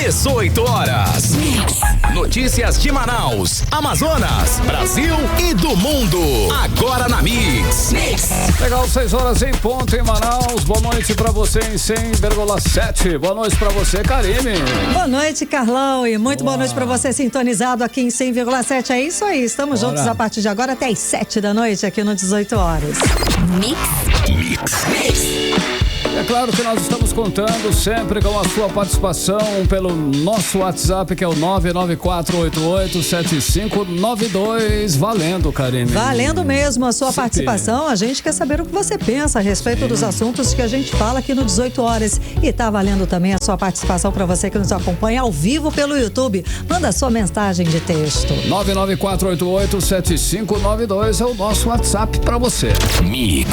18 horas. Notícias de Manaus, Amazonas, Brasil e do mundo. Agora na Mix. Legal, 6 horas em ponto em Manaus. Boa noite pra você em 100,7. Boa noite pra você, Karine. Boa noite, Carlão. E muito boa noite pra você sintonizado aqui em 100,7. É isso aí. Estamos juntos a partir de agora até às 7 da noite aqui no 18 horas. Mix. É claro que nós estamos contando sempre com a sua participação pelo nosso WhatsApp, que é o 994887592. Valendo, Karine. Valendo mesmo a sua participação. A gente quer saber o que você pensa a respeito dos assuntos que a gente fala aqui no 18 horas. E tá valendo também a sua participação para você que nos acompanha ao vivo pelo YouTube. Manda sua mensagem de texto. 994887592 é o nosso WhatsApp para você. Mix.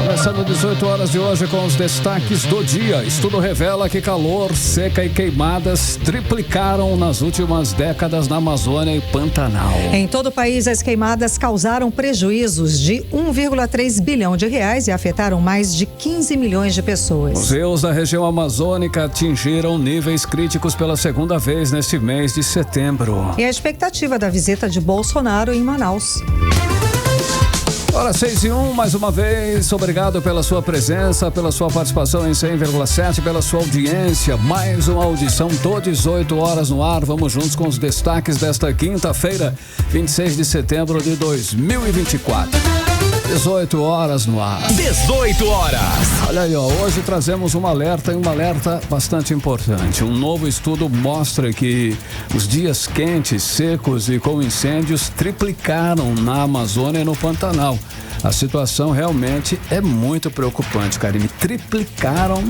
Começando 18 horas de hoje com os destaques do dia. Estudo revela que calor, seca e queimadas triplicaram nas últimas décadas na Amazônia e Pantanal. Em todo o país, as queimadas causaram prejuízos de 1,3 bilhão de reais e afetaram mais de 15 milhões de pessoas. Os rios da região amazônica atingiram níveis críticos pela segunda vez neste mês de setembro. E a expectativa da visita de Bolsonaro em Manaus. Hora 6:01, mais uma vez, obrigado pela sua presença, pela sua participação em 100,7, pela sua audiência. Mais uma audição do 18 horas no ar. Vamos juntos com os destaques desta quinta-feira, 26 de setembro de 2024. 18 horas no ar. 18 horas. Olha aí, ó, hoje trazemos um alerta bastante importante. Um novo estudo mostra que os dias quentes, secos e com incêndios triplicaram na Amazônia e no Pantanal. A situação realmente é muito preocupante, Karine. Triplicaram,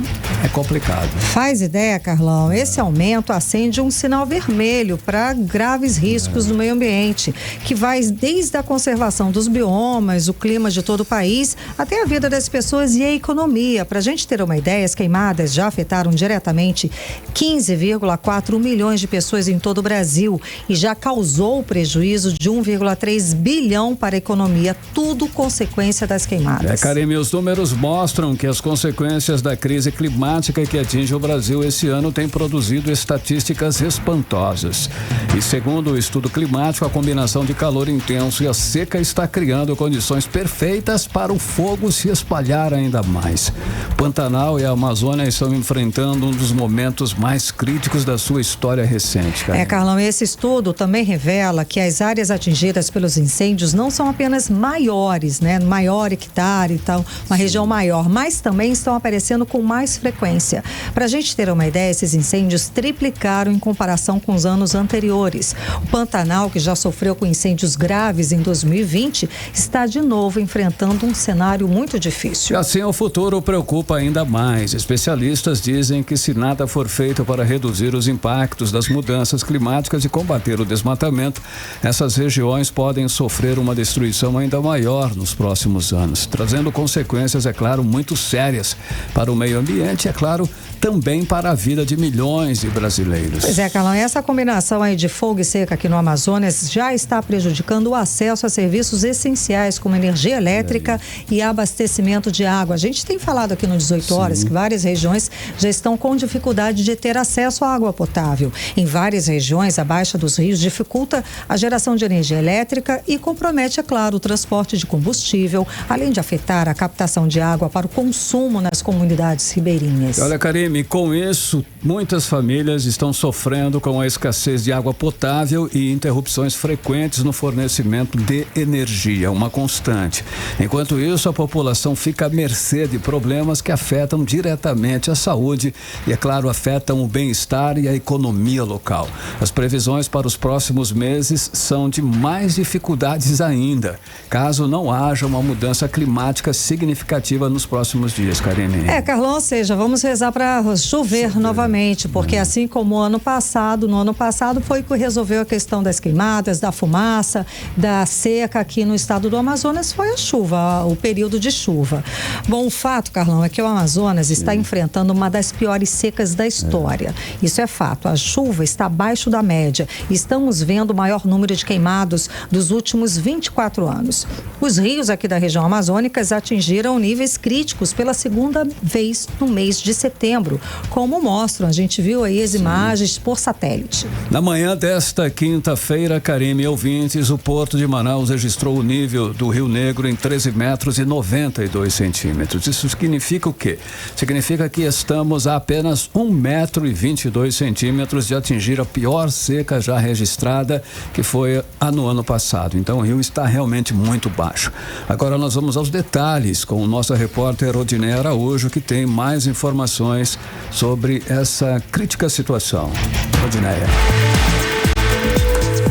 é complicado. Faz ideia, Carlão? Esse aumento acende um sinal vermelho para graves riscos no meio ambiente, que vai desde a conservação dos biomas, o clima de todo o país, até a vida das pessoas e a economia. Para a gente ter uma ideia, as queimadas já afetaram diretamente 15,4 milhões de pessoas em todo o Brasil e já causou prejuízo de 1,3 bilhão para a economia, tudo consequência das queimadas. Karine, os números mostram que as consequências da crise climática que atinge o Brasil esse ano têm produzido estatísticas espantosas. E segundo o estudo climático, a combinação de calor intenso e a seca está criando condições perfeitas para o fogo se espalhar ainda mais. Pantanal e a Amazônia estão enfrentando um dos momentos mais críticos da sua história recente, Karine. Carlão, esse estudo também revela que as áreas atingidas pelos incêndios não são apenas maiores, maior hectare e tal, uma região maior, mas também estão aparecendo com mais frequência. Para a gente ter uma ideia, esses incêndios triplicaram em comparação com os anos anteriores. O Pantanal, que já sofreu com incêndios graves em 2020, está de novo enfrentando um cenário muito difícil. E assim o futuro preocupa ainda mais. Especialistas dizem que se nada for feito para reduzir os impactos das mudanças climáticas e combater o desmatamento, essas regiões podem sofrer uma destruição ainda maior nos próximos anos, trazendo consequências, é claro, muito sérias para o meio ambiente e, é claro, também para a vida de milhões de brasileiros. Pois é, Carlão, essa combinação aí de fogo e seca aqui no Amazonas já está prejudicando o acesso a serviços essenciais como energia elétrica e abastecimento de água. A gente tem falado aqui no 18 horas que várias regiões já estão com dificuldade de ter acesso à água potável. Em várias regiões, a baixa dos rios dificulta a geração de energia elétrica e compromete, é claro, o transporte de combustível, além de afetar a captação de água para o consumo nas comunidades ribeirinhas. Olha, Karine, com isso, muitas famílias estão sofrendo com a escassez de água potável e interrupções frequentes no fornecimento de energia, uma constante. Enquanto isso, a população fica à mercê de problemas que afetam diretamente a saúde e, é claro, afetam o bem-estar e a economia local. As previsões para os próximos meses são de mais dificuldades ainda, caso não haja uma mudança climática significativa nos próximos dias, Karine. Carlão, ou seja, vamos rezar para chover novamente, porque assim como no ano passado foi que resolveu a questão das queimadas, da fumaça, da seca aqui no estado do Amazonas, foi a chuva, o período de chuva. Bom, o fato, Carlão, é que o Amazonas está enfrentando uma das piores secas da história. Isso é fato, a chuva está abaixo da média. Estamos vendo o maior número de queimados dos últimos 24 anos. Os rios rios aqui da região amazônica atingiram níveis críticos pela segunda vez no mês de setembro, como mostram, a gente viu aí as imagens por satélite. Na manhã desta quinta-feira, Karime e ouvintes, o Porto de Manaus registrou o nível do Rio Negro em 13 metros e 92 centímetros. Isso significa o quê? Significa que estamos a apenas 1 metro e 22 centímetros de atingir a pior seca já registrada, que foi no ano passado. Então o rio está realmente muito baixo. Agora nós vamos aos detalhes com o nosso repórter Odineia Araújo, que tem mais informações sobre essa crítica situação. Odineia.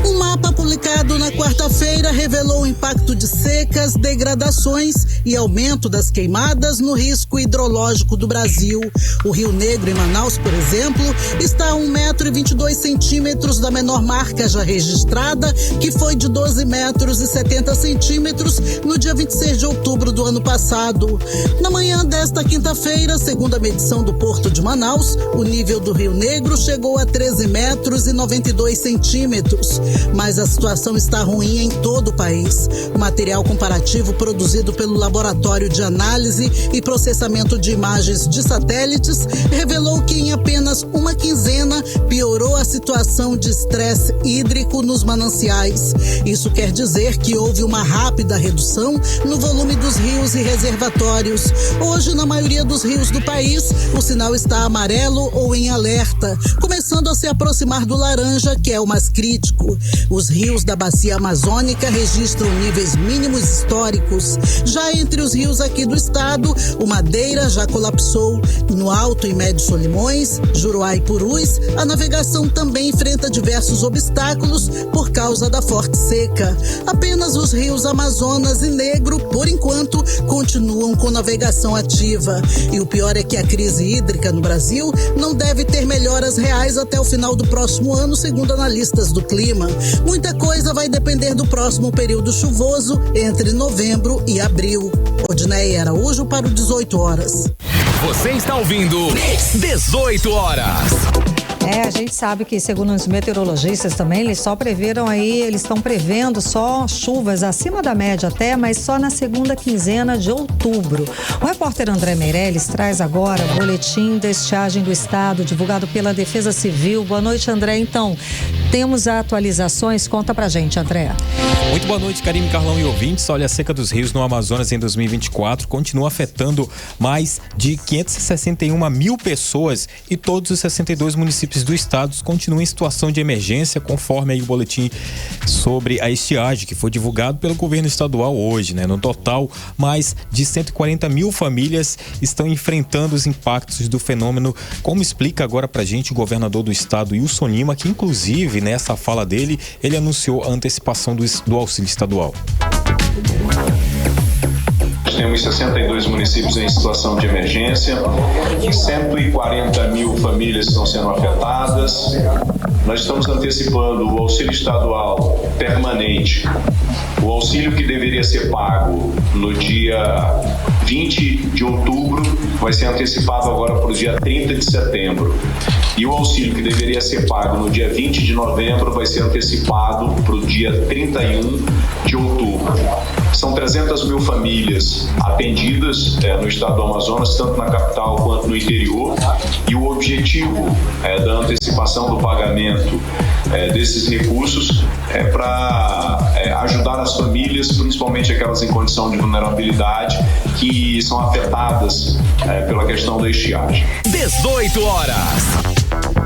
Um mapa publicado na quarta-feira revelou o impacto de secas, degradações e aumento das queimadas no risco hidrológico do Brasil. O Rio Negro, em Manaus, por exemplo, está a 1 metro e 22 centímetros da menor marca já registrada, que foi de 12 metros e 70 centímetros no dia 26 de outubro do ano passado. Na manhã desta quinta-feira, segundo a medição do Porto de Manaus, o nível do Rio Negro chegou a 13 metros e 92 centímetros. Mas a situação está ruim em todo o país. O material comparativo produzido pelo Laboratório de Análise e Processamento de Imagens de Satélites revelou que em apenas uma quinzena piorou a situação de estresse hídrico nos mananciais. Isso quer dizer que houve uma rápida redução no volume dos rios e reservatórios. Hoje, na maioria dos rios do país, o sinal está amarelo ou em alerta, começando a se aproximar do laranja, que é o mais crítico. Os rios da bacia amazônica registram níveis mínimos históricos. Já entre os rios aqui do estado, o Madeira já colapsou. No Alto e Médio Solimões, Juruá e Purus, a navegação também enfrenta diversos obstáculos por causa da forte seca. Apenas os rios Amazonas e Negro, por enquanto, continuam com navegação ativa. E o pior é que a crise hídrica no Brasil não deve ter melhoras reais até o final do próximo ano, segundo analistas do clima. Muita coisa vai depender do próximo período chuvoso entre novembro e abril. Odineia Araújo para o 18 horas. Você está ouvindo 18 horas. A gente sabe que, segundo os meteorologistas também, eles estão prevendo só chuvas acima da média até, mas só na segunda quinzena de outubro. O repórter André Meirelles traz agora o boletim da estiagem do estado, divulgado pela Defesa Civil. Boa noite, André. Então, temos atualizações. Conta pra gente, André. Muito boa noite, Karime, Carlão e ouvintes. Olha, a seca dos rios no Amazonas em 2024 continua afetando mais de 561 mil pessoas e todos os 62 municípios do estado continuam em situação de emergência, conforme aí o boletim sobre a estiagem que foi divulgado pelo governo estadual hoje, né? No total, mais de 140 mil famílias estão enfrentando os impactos do fenômeno, como explica agora pra gente o governador do estado, Wilson Lima, que inclusive nessa fala dele, ele anunciou a antecipação do auxílio estadual. Temos 62 municípios em situação de emergência, 140 mil famílias estão sendo afetadas. Nós estamos antecipando o auxílio estadual permanente, o auxílio que deveria ser pago no dia 20 de outubro vai ser antecipado agora para o dia 30 de setembro. E o auxílio que deveria ser pago no dia 20 de novembro vai ser antecipado para o dia 31 de outubro. São 300 mil famílias atendidas no estado do Amazonas, tanto na capital quanto no interior. E o objetivo da antecipação do pagamento desses recursos é para ajudar as famílias, principalmente aquelas em condição de vulnerabilidade, que são afetadas pela questão da estiagem. 18 horas.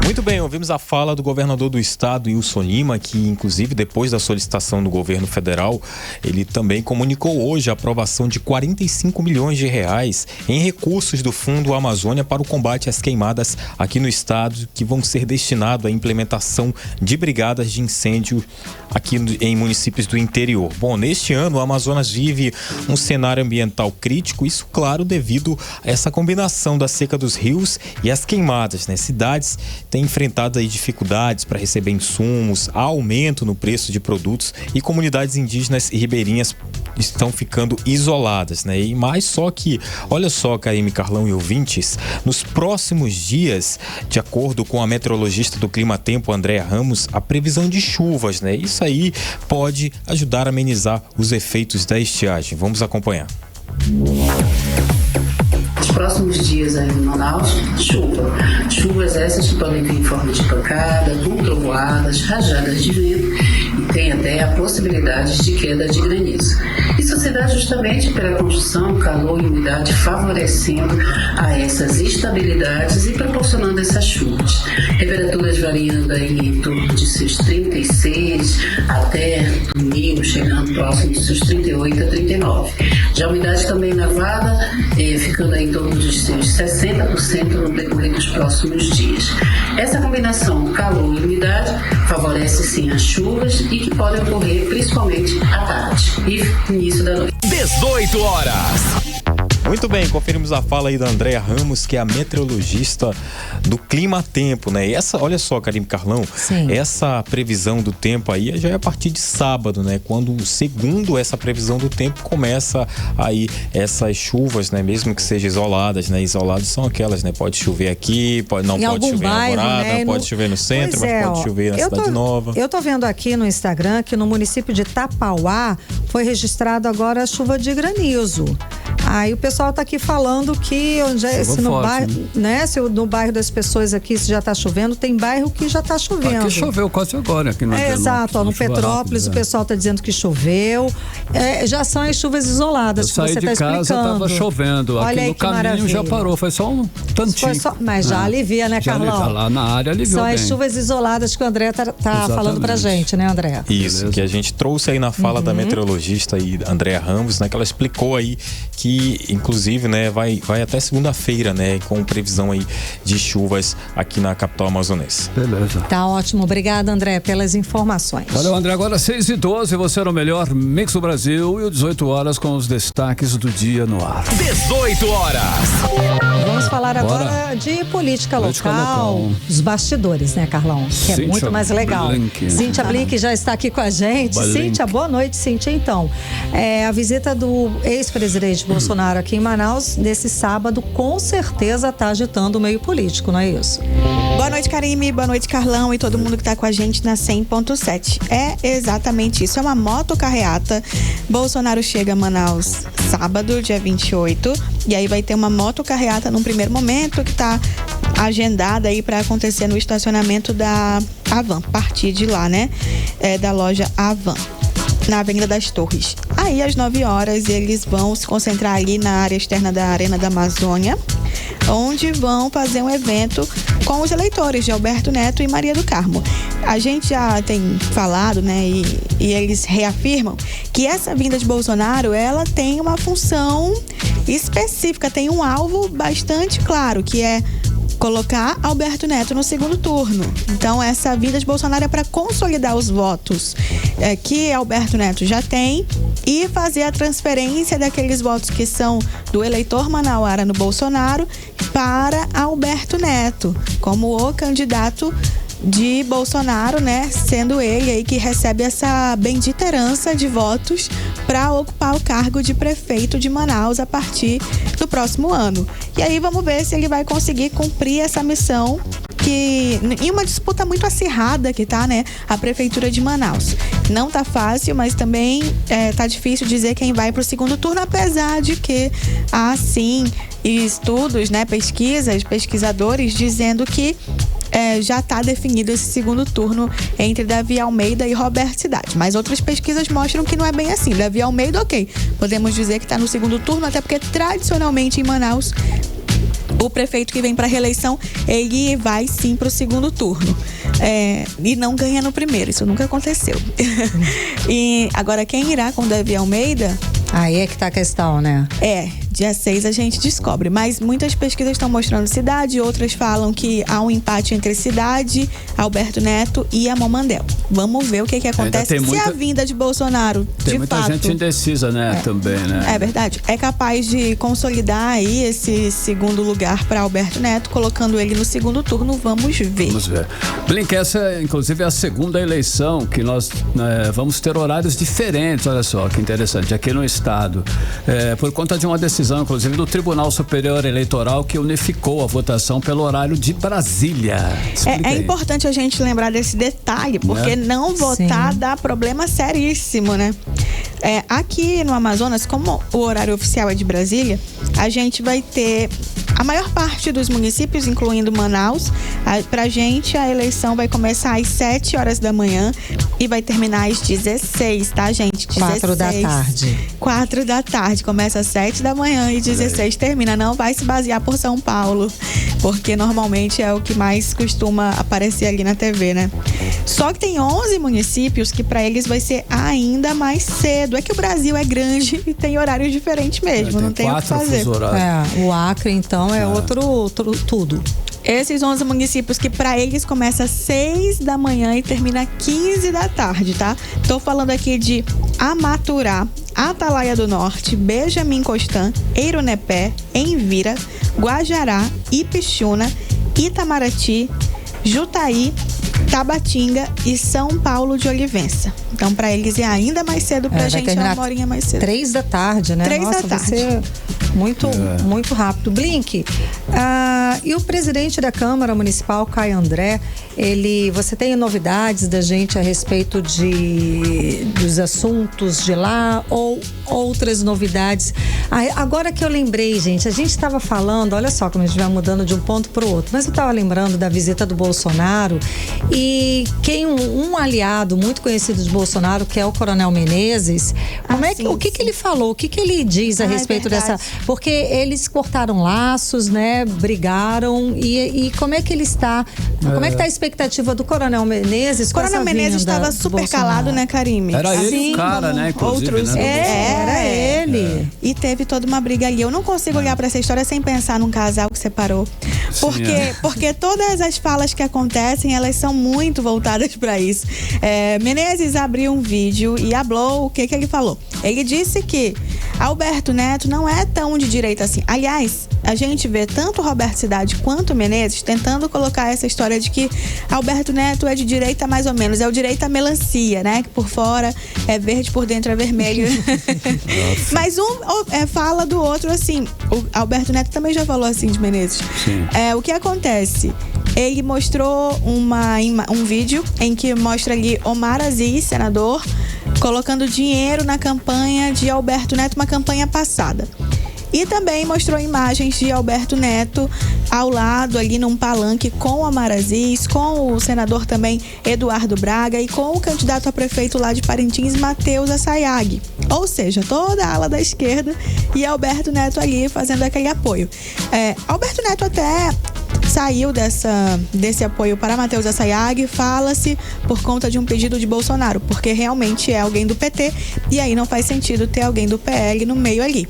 Muito bem, ouvimos a fala do governador do estado, Wilson Lima, que inclusive depois da solicitação do governo federal, ele também comunicou hoje a aprovação de 45 milhões de reais em recursos do Fundo Amazônia para o combate às queimadas aqui no estado, que vão ser destinados à implementação de brigadas de incêndio aqui em municípios do interior. Bom, neste ano o Amazonas vive um cenário ambiental crítico, isso claro devido a essa combinação da seca dos rios e as queimadas, né? Cidades têm enfrentado aí dificuldades para receber insumos, há aumento no preço de produtos e comunidades indígenas e ribeirinhas estão ficando isoladas, né? E mais só que, olha só, Karime, Carlão e ouvintes, nos próximos dias, de acordo com a meteorologista do Clima Tempo, Andréa Ramos, a previsão de chuvas, né? Isso aí pode ajudar a amenizar os efeitos da estiagem. Vamos acompanhar. Nos próximos dias aí em Manaus, chuvas essas que podem vir em forma de pancada, com trovoadas, rajadas de vento e tem até a possibilidade de queda de granizo. Isso se dá justamente pela conjunção calor e umidade favorecendo a essas instabilidades e proporcionando essas chuvas. Temperaturas variando aí em torno de seus 36 até domingo, chegando próximo dos seus 38 a 39. Já a umidade também elevada, ficando aí em torno dos seus 60% no decorrer dos próximos dias. Essa combinação calor e umidade favorece sim as chuvas e que podem ocorrer principalmente à tarde e início da noite. 18 horas. Muito bem, conferimos a fala aí da Andréa Ramos, que é a meteorologista do Clima Tempo, né? E essa, olha só, Karime, Carlão, Sim. essa previsão do tempo aí já é a partir de sábado, né? Quando, segundo essa previsão do tempo, começa aí essas chuvas, né? Mesmo que sejam isoladas, né? Isoladas são aquelas, né? Pode chover aqui, não pode chover bairro, em Alvorada, né? pode chover no centro, Pois mas pode chover na Cidade Nova. Eu tô vendo aqui no Instagram que no município de Tapauá foi registrado agora a chuva de granizo. Aí o pessoal tá aqui falando que se no bairro, né? Se no bairro das pessoas aqui se já tá chovendo, tem bairro que já tá chovendo. Aqui choveu quase agora. Aqui no exato, no Petrópolis rápido, o pessoal tá dizendo que choveu. Já são as chuvas isoladas eu saí que você de tá casa, explicando. tava chovendo. Olha aqui aí no que caminho maravilha. já parou, foi só um tantinho. Mas já alivia, né, Carlão? Lá na área aliviou São bem. as chuvas isoladas que o André tá falando pra gente, né, André? Isso, beleza. Que a gente trouxe aí na fala da meteorologista aí, Andréa Ramos, né? Que ela explicou aí que, inclusive, né, vai até segunda-feira, né? Com previsão aí de chuvas aqui na capital amazonense. Beleza. Tá ótimo. Obrigada, André, pelas informações. Valeu, André. Agora 6h12, você era o melhor Mix do Brasil e 18 horas com os destaques do dia no ar. 18 horas. Vamos falar agora de política local, os bastidores, né, Carlão? Que é muito mais legal. Cíntia Blink já está aqui com a gente. Cíntia, boa noite, Cíntia. Então, a visita do ex-presidente Bolsonaro aqui em Manaus, nesse sábado, com certeza está agitando o meio político, não é isso? Boa noite, Karime. Boa noite, Carlão e todo mundo que está com a gente na 100.7. É exatamente isso. É uma motocarreata. Bolsonaro chega a Manaus sábado, dia 28. E aí vai ter uma motocarreata num primeiro momento que está agendada aí para acontecer no estacionamento da Avan. Partir de lá, né? Da loja Avan, na Avenida das Torres. Aí, às 9 horas, eles vão se concentrar ali na área externa da Arena da Amazônia, onde vão fazer um evento com os eleitores de Alberto Neto e Maria do Carmo. A gente já tem falado, né, e eles reafirmam que essa vinda de Bolsonaro, ela tem uma função específica, tem um alvo bastante claro, que é colocar Alberto Neto no segundo turno. Então, essa vinda de Bolsonaro é para consolidar os votos que Alberto Neto já tem e fazer a transferência daqueles votos que são do eleitor manauara no Bolsonaro para Alberto Neto, como o candidato de Bolsonaro, né? Sendo ele aí que recebe essa bendita herança de votos para ocupar o cargo de prefeito de Manaus a partir do próximo ano. E aí vamos ver se ele vai conseguir cumprir essa missão, que em uma disputa muito acirrada que tá, né? A prefeitura de Manaus. Não tá fácil, mas também tá difícil dizer quem vai pro segundo turno, apesar de que há sim estudos, né? Pesquisadores dizendo que já está definido esse segundo turno entre Davi Almeida e Roberto Cidade. Mas outras pesquisas mostram que não é bem assim. Davi Almeida, ok. Podemos dizer que está no segundo turno, até porque tradicionalmente em Manaus o prefeito que vem para a reeleição, ele vai sim para o segundo turno. E não ganha no primeiro, isso nunca aconteceu. E agora, quem irá com Davi Almeida? Aí é que tá a questão, né? Dia 6 a gente descobre, mas muitas pesquisas estão mostrando cidade, outras falam que há um empate entre cidade, Alberto Neto e Amomandel. Vamos ver o que acontece se a vinda de Bolsonaro, tem muita gente indecisa, né, também, né? É verdade. É capaz de consolidar aí esse segundo lugar para Alberto Neto, colocando ele no segundo turno. Vamos ver. Vamos ver. Blink, essa inclusive é a segunda eleição que nós vamos ter horários diferentes, olha só que interessante, aqui no estado. Por conta de uma decisão, inclusive, do Tribunal Superior Eleitoral que unificou a votação pelo horário de Brasília. É importante a gente lembrar desse detalhe, porque não votar dá problema seríssimo, né? Aqui no Amazonas, como o horário oficial é de Brasília, a gente vai ter a maior parte dos municípios, incluindo Manaus. Pra gente, a eleição vai começar às 7 horas da manhã e vai terminar às 16, tá, gente? 4 da tarde. 4 da tarde. Começa às 7 da manhã e 16 termina. Não vai se basear por São Paulo, porque normalmente é o que mais costuma aparecer ali na TV, né? Só que tem 11 municípios que pra eles vai ser ainda mais cedo. É que o Brasil é grande e tem horários diferentes mesmo, não tem o que fazer. O Acre, então, é outro tudo. Esses 11 municípios que para eles começa às 6 da manhã e termina às 15 da tarde, tá? Tô falando aqui de Amaturá, Atalaia do Norte, Benjamin Constant, Eirunepé, Envira, Guajará, Ipixuna, Itamaraty, Jutaí, Tabatinga e São Paulo de Olivença. Então, para eles é ainda mais cedo, pra gente é uma horinha mais cedo. 3 da tarde, né? 3 da tarde. Vai ser muito rápido. Blink, e o presidente da Câmara Municipal, Caio André, você tem novidades da gente a respeito dos assuntos de lá ou outras novidades? Agora que eu lembrei, gente, a gente estava falando, olha só como a gente vai mudando de um ponto para o outro, mas eu estava lembrando da visita do Bolsonaro e um aliado muito conhecido de Bolsonaro, que é o Coronel Menezes, o que ele falou, o que ele diz a respeito dessa... Porque eles cortaram laços, né, brigaram e como é que ele está, como é que está a expectativa do Coronel Menezes com essa vinda? O Coronel Menezes estava super calado, né, Karime? Era ele o cara, né, inclusive, outros, né? Era ele. E teve toda uma briga ali. Eu não consigo olhar para essa história sem pensar num casal que separou. Porque todas as falas que acontecem, elas são muito voltadas para isso. Menezes abriu um vídeo e hablou o que ele falou. Ele disse que Alberto Neto não é tão de direita assim. Aliás, a gente vê tanto Roberto Cidade quanto Menezes tentando colocar essa história de que Alberto Neto é de direita mais ou menos. É o direita melancia, né? Que por fora é verde, por dentro é vermelho. Mas fala do outro assim. O Alberto Neto também já falou assim de Menezes. O que acontece? Ele mostrou um vídeo em que mostra ali Omar Aziz, senador, colocando dinheiro na campanha de Alberto Neto, uma campanha passada. E também mostrou imagens de Alberto Neto ao lado, ali num palanque, com o Omar Aziz, com o senador também Eduardo Braga e com o candidato a prefeito lá de Parintins, Matheus Assayag. Ou seja, toda a ala da esquerda e Alberto Neto ali fazendo aquele apoio. Alberto Neto até saiu desse apoio para Matheus Assayag, fala-se por conta de um pedido de Bolsonaro, porque realmente é alguém do PT e aí não faz sentido ter alguém do PL no meio ali.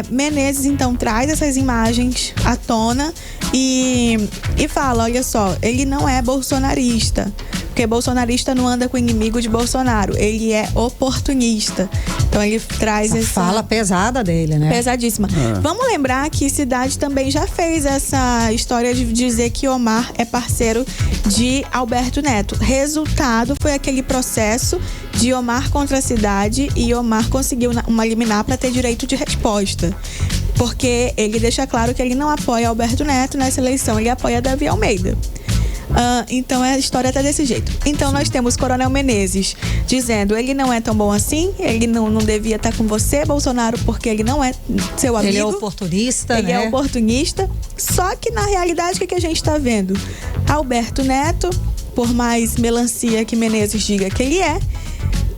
Menezes então traz essas imagens à tona e fala, olha só, ele não é bolsonarista, porque bolsonarista não anda com o inimigo de Bolsonaro, ele é oportunista. Então ele traz essa fala pesada dele, né? Pesadíssima. Vamos lembrar que Cidade também já fez essa história de dizer que Omar é parceiro de Alberto Neto. Resultado foi aquele processo de Omar contra a Cidade e Omar conseguiu uma liminar para ter direito de resposta. Porque ele deixa claro que ele não apoia Alberto Neto nessa eleição, ele apoia Davi Almeida. Então a história tá desse jeito. Então nós temos Coronel Menezes dizendo ele não é tão bom assim, ele não devia estar com você, Bolsonaro, porque ele não é seu amigo. Ele é oportunista, ele é oportunista. Só que na realidade o que a gente tá vendo? Alberto Neto, por mais melancia que Menezes diga que ele é,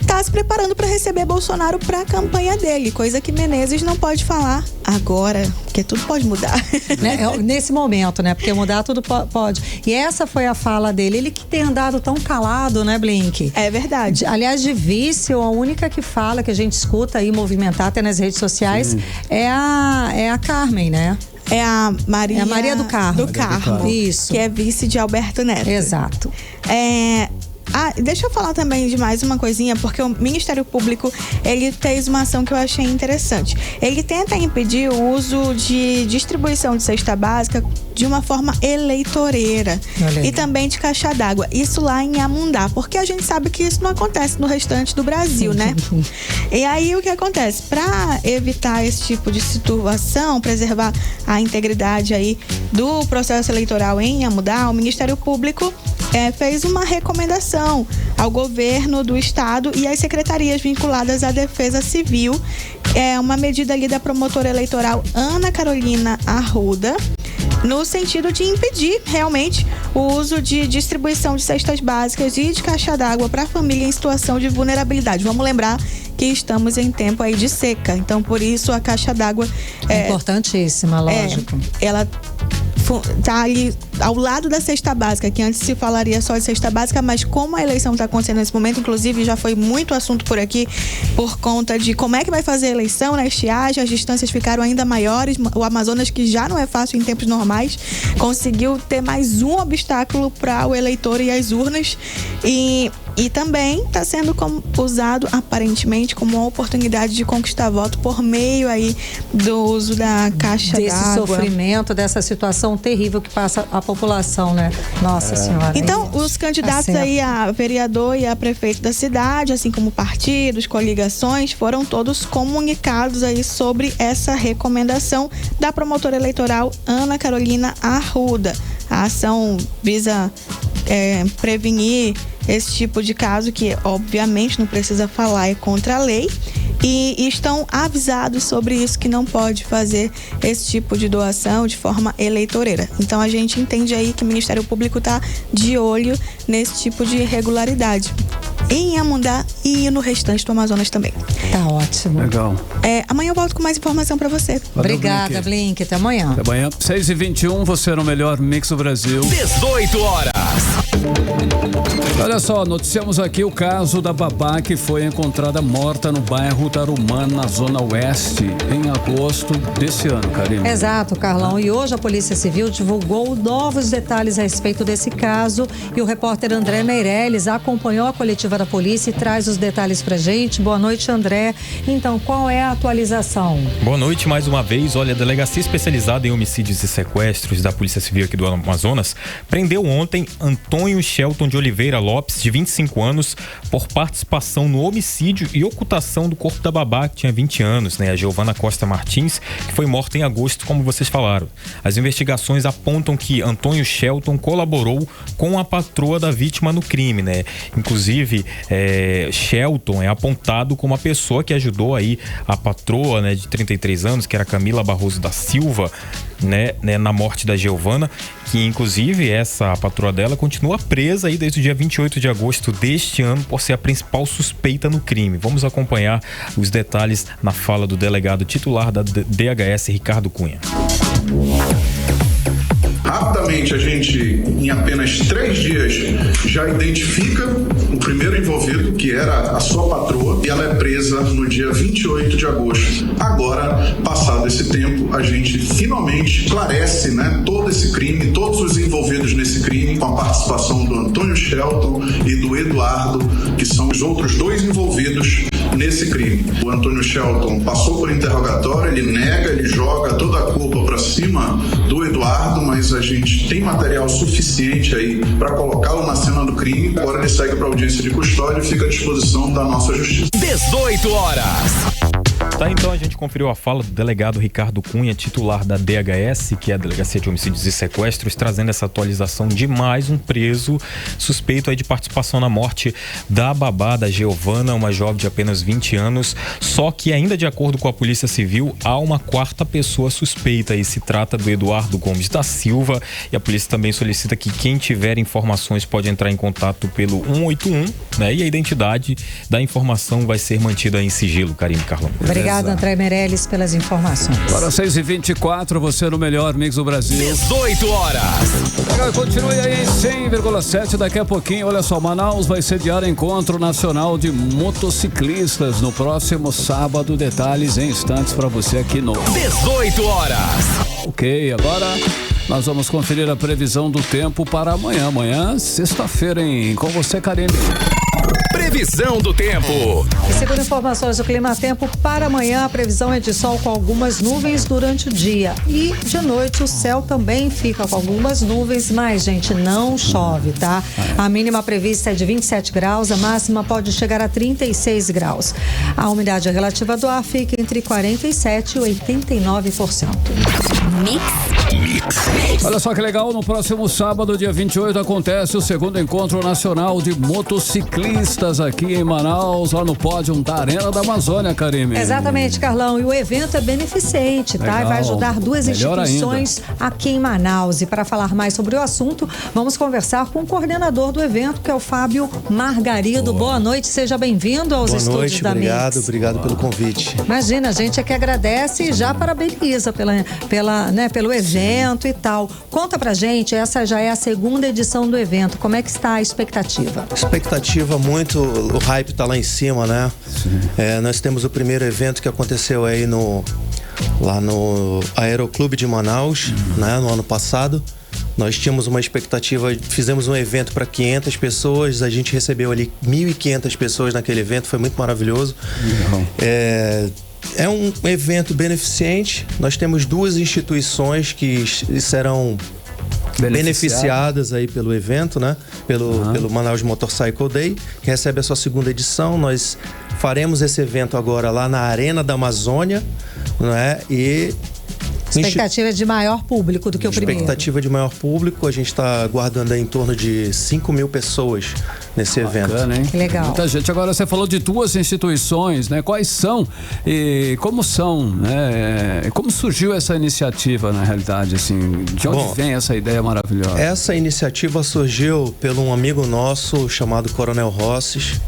está se preparando para receber Bolsonaro para a campanha dele, coisa que Menezes não pode falar agora, porque tudo pode mudar. Nesse momento, né? Porque mudar tudo pode. E essa foi a fala dele. Ele que tem andado tão calado, né, Blink? É verdade. Aliás, de vício, a única que fala, que a gente escuta aí movimentar até nas redes sociais, é a Carmen, né? É a Maria, do Carmo. Do Carmo. Isso. Que é vice de Alberto Neto. Exato. Deixa eu falar também de mais uma coisinha, porque o Ministério Público, ele fez uma ação que eu achei interessante. Ele tenta impedir o uso de distribuição de cesta básica de uma forma eleitoreira e também de caixa d'água. Isso lá em Amundá, porque a gente sabe que isso não acontece no restante do Brasil, né? E aí o que acontece? Para evitar esse tipo de situação, preservar a integridade aí do processo eleitoral em Amundá, o Ministério Público fez uma recomendação ao governo do estado e às secretarias vinculadas à Defesa Civil. É uma medida ali da promotora eleitoral Ana Carolina Arruda, no sentido de impedir realmente o uso de distribuição de cestas básicas e de caixa d'água para a família em situação de vulnerabilidade. Vamos lembrar que estamos em tempo aí de seca, então por isso a caixa d'água importantíssima, lógico. Ela tá ali ao lado da cesta básica, que antes se falaria só de cesta básica, mas como a eleição está acontecendo nesse momento, inclusive já foi muito assunto por aqui, por conta de como é que vai fazer a eleição, na estiagem, as distâncias ficaram ainda maiores, o Amazonas, que já não é fácil em tempos normais, conseguiu ter mais um obstáculo para o eleitor e as urnas, e também está sendo usado aparentemente como uma oportunidade de conquistar voto por meio aí do uso da caixa d'água. Desse sofrimento, dessa situação terrível que passa a população, né? Nossa Senhora. Então, os candidatos aí a vereador e a prefeito da cidade, assim como partidos, coligações, foram todos comunicados aí sobre essa recomendação da promotora eleitoral Ana Carolina Arruda. A ação visa prevenir esse tipo de caso que, obviamente, não precisa falar, é contra a lei. E estão avisados sobre isso, que não pode fazer esse tipo de doação de forma eleitoreira. Então a gente entende aí que o Ministério Público está de olho nesse tipo de irregularidade em Amundá e no restante do Amazonas também. Tá ótimo. Legal. Amanhã eu volto com mais informação pra você. Obrigada, Blink. Até amanhã. Até amanhã. 6h21, você no melhor mix do Brasil. 18 horas. Olha só, noticiamos aqui o caso da babá que foi encontrada morta no bairro Tarumã, na Zona Oeste, em agosto desse ano, Karine. Exato, Carlão. E hoje a Polícia Civil divulgou novos detalhes a respeito desse caso e o repórter André Meirelles acompanhou a coletiva da polícia e traz os detalhes pra gente. Boa noite, André. Então, qual é a atualização? Boa noite mais uma vez. Olha, a Delegacia Especializada em Homicídios e Sequestros da Polícia Civil aqui do Amazonas prendeu ontem Antônio Shelton de Oliveira Lopes, de 25 anos, por participação no homicídio e ocultação do corpo da babá, que tinha 20 anos, né? A Giovana Costa Martins, que foi morta em agosto, como vocês falaram. As investigações apontam que Antônio Shelton colaborou com a patroa da vítima no crime, né? Inclusive, Shelton é apontado como a pessoa que ajudou aí a patroa, né, de 33 anos, que era Camila Barroso da Silva, né, na morte da Giovana, que inclusive a patroa dela continua presa aí desde o dia 28 de agosto deste ano por ser a principal suspeita no crime. Vamos acompanhar os detalhes na fala do delegado titular da DHS, Ricardo Cunha. Rapidamente, a gente, em apenas 3 dias, já identifica o primeiro envolvido, que era a sua patroa, e ela é presa no dia 28 de agosto. Agora, passado esse tempo, a gente finalmente esclarece, né, todo esse crime, todos os envolvidos nesse crime, com a participação do Antônio Shelton e do Eduardo, que são os outros 2 envolvidos nesse crime. O Antônio Shelton passou por interrogatório, ele nega, ele joga toda a culpa para cima do Eduardo, mas a gente tem material suficiente aí para colocá-lo na cena do crime. Agora ele segue para audiência de custódia e fica à disposição da nossa justiça. 18 horas. Tá, então a gente conferiu a fala do delegado Ricardo Cunha, titular da DHS, que é a Delegacia de Homicídios e Sequestros, trazendo essa atualização de mais um preso suspeito aí de participação na morte da babá, da Giovana, uma jovem de apenas 20 anos. Só que ainda de acordo com a Polícia Civil, há uma quarta pessoa suspeita e se trata do Eduardo Gomes da Silva, e a polícia também solicita que quem tiver informações pode entrar em contato pelo 181, né? E a identidade da informação vai ser mantida em sigilo, Karine Carlão. Obrigada, André Meirelles, pelas informações. Agora 6h24, você no melhor mix do Brasil. 18 horas. Legal, continue aí em 100,7. Daqui a pouquinho, olha só, Manaus vai sediar Encontro Nacional de Motociclistas no próximo sábado. Detalhes em instantes para você aqui no 18 horas. Ok, agora nós vamos conferir a previsão do tempo para amanhã. Amanhã, sexta-feira, hein? Com você, Karine. Previsão do tempo. E segundo informações do Clima Tempo, para amanhã a previsão é de sol com algumas nuvens durante o dia. E de noite o céu também fica com algumas nuvens, mas, gente, não chove, tá? A mínima prevista é de 27 graus, a máxima pode chegar a 36 graus. A umidade relativa do ar fica entre 47% e 89%. Olha só que legal, no próximo sábado, dia 28, acontece o segundo Encontro Nacional de Motociclistas aqui em Manaus, lá no pódio da Arena da Amazônia, Karine. Exatamente, Carlão, e o evento é beneficente, tá? Legal. E vai ajudar duas Melhor instituições aqui em Manaus. E para falar mais sobre o assunto, vamos conversar com o coordenador do evento, que é o Fábio Margarido. Boa noite, seja bem-vindo aos estúdios da Mix. Obrigado pelo convite. Imagina, a gente é que agradece e já parabeniza pelo evento e tal. Conta pra gente, essa já é a segunda edição do evento. Como é que está a expectativa? Expectativa muito, o hype tá lá em cima, né? Nós temos o primeiro evento que aconteceu aí lá no Aeroclube de Manaus, né? No ano passado. Nós tínhamos uma expectativa, fizemos um evento para 500 pessoas, a gente recebeu ali 1.500 pessoas naquele evento, foi muito maravilhoso. É um evento beneficente, nós temos duas instituições que serão beneficiadas aí pelo evento, né? Pelo Manaus Motorcycle Day, que recebe a sua segunda edição. Nós faremos esse evento agora lá na Arena da Amazônia, né? E expectativa de maior público do que o primeiro. Expectativa de maior público, a gente está aguardando aí em torno de 5.000 pessoas nesse evento. Bacana, hein? Que legal. Muita gente. Agora, você falou de duas instituições, né? Quais são e como são, né? Como surgiu essa iniciativa, na realidade, assim? De onde vem essa ideia maravilhosa? Essa iniciativa surgiu por um amigo nosso chamado Coronel Rosses,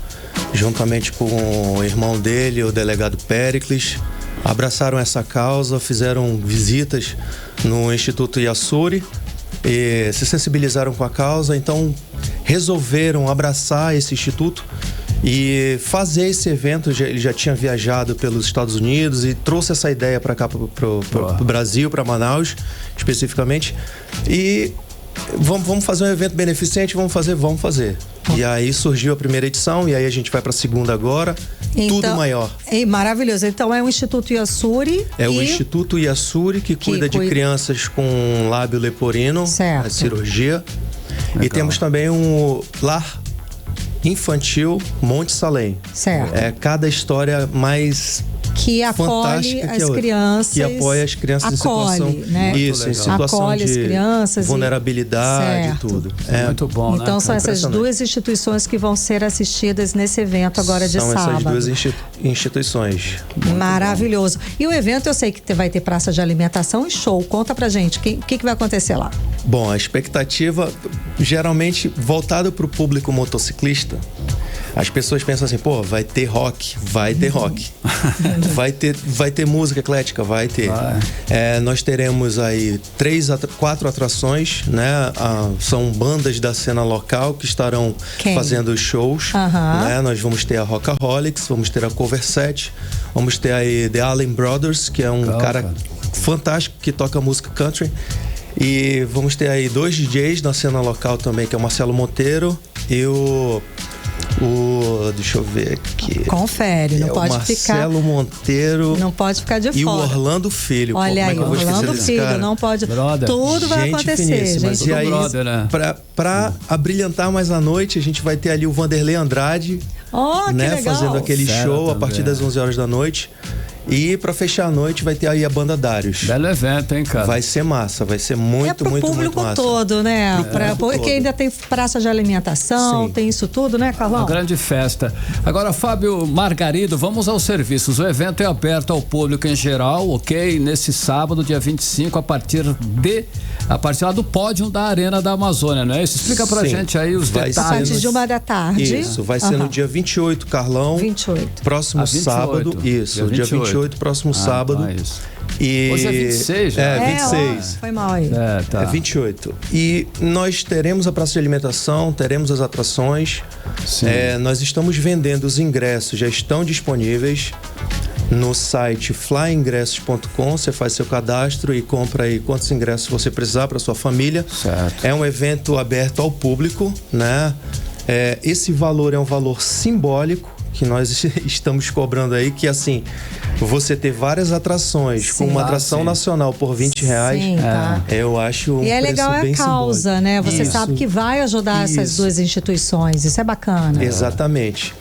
juntamente com o irmão dele, o delegado Péricles. Abraçaram essa causa, fizeram visitas no Instituto Iasuri e se sensibilizaram com a causa, então resolveram abraçar esse instituto e fazer esse evento. Ele já tinha viajado pelos Estados Unidos e trouxe essa ideia para cá, pro Brasil, para Manaus especificamente, e vamos fazer um evento beneficente, vamos fazer. E aí surgiu a primeira edição e aí a gente vai para a segunda agora, então, tudo maior. Maravilhoso. Então é o Instituto Iasuri. O Instituto Iasuri que cuida de crianças com lábio leporino, a cirurgia. Legal. E temos também um lar infantil Monte Salem. Certo. Cada história mais que acolhe as crianças. Que apoia as crianças em situação, né? Isso, em situação acolhe de as crianças vulnerabilidade e tudo. Muito bom, então, né? São essas duas instituições que vão ser assistidas nesse evento agora de sábado. São essas duas instituições. Maravilhoso. E o evento, eu sei que vai ter praça de alimentação e show. Conta pra gente, o que vai acontecer lá? Bom, a expectativa, geralmente, voltada pro público motociclista, as pessoas pensam assim, vai ter rock. Vai ter música eclética, vai ter. Nós teremos aí 4 atrações, né? São bandas da cena local que estarão fazendo shows. Né? Nós vamos ter a Rockaholics, vamos ter a Cover Set, vamos ter aí The Allen Brothers, que é um cara fantástico que toca música country. E vamos ter aí 2 DJs na cena local também, que é o Marcelo Monteiro e deixa eu ver aqui. Confere, não pode ficar. Marcelo Monteiro. Não pode ficar de fora. E o Orlando Filho. Olha aí, Orlando Filho, não pode. Brother. Tudo vai acontecer, gente. E aí, pra abrilhantar mais a noite, a gente vai ter ali o Vanderlei Andrade, que legal. fazendo aquele show a partir das 11 horas da noite. E para fechar a noite vai ter aí a banda Darius. Belo evento, hein, cara? Vai ser massa, vai ser muito, muito, muito massa. Pro público todo, né? Porque todo. ainda tem praça de alimentação, Sim. tem isso tudo, né, Carlão? Uma grande festa. Agora, Fábio Margarido, vamos aos serviços. O evento é aberto ao público em geral, ok? Nesse sábado, dia 25, a partir lá do pódio da Arena da Amazônia, não é isso? Explica pra gente aí os detalhes. A partir de 1h. Isso, vai ser no dia 28, Carlão. 28. Próximo 28. sábado. Isso, dia 28, próximo sábado. Isso. E... Hoje é 26, já? É, 26. Foi mal aí. É 28. E nós teremos a praça de alimentação, teremos as atrações. Nós estamos vendendo os ingressos, já estão disponíveis no site flyingressos.com. Você faz seu cadastro e compra aí quantos ingressos você precisar para sua família. Certo. É um evento aberto ao público, né? Esse valor é um valor simbólico que nós estamos cobrando aí, que assim, você ter várias atrações, com uma atração nacional por R$20, eu acho um preço bem simbólico. E é legal a causa, né? Você sabe que vai ajudar essas duas instituições, isso é bacana. Exatamente.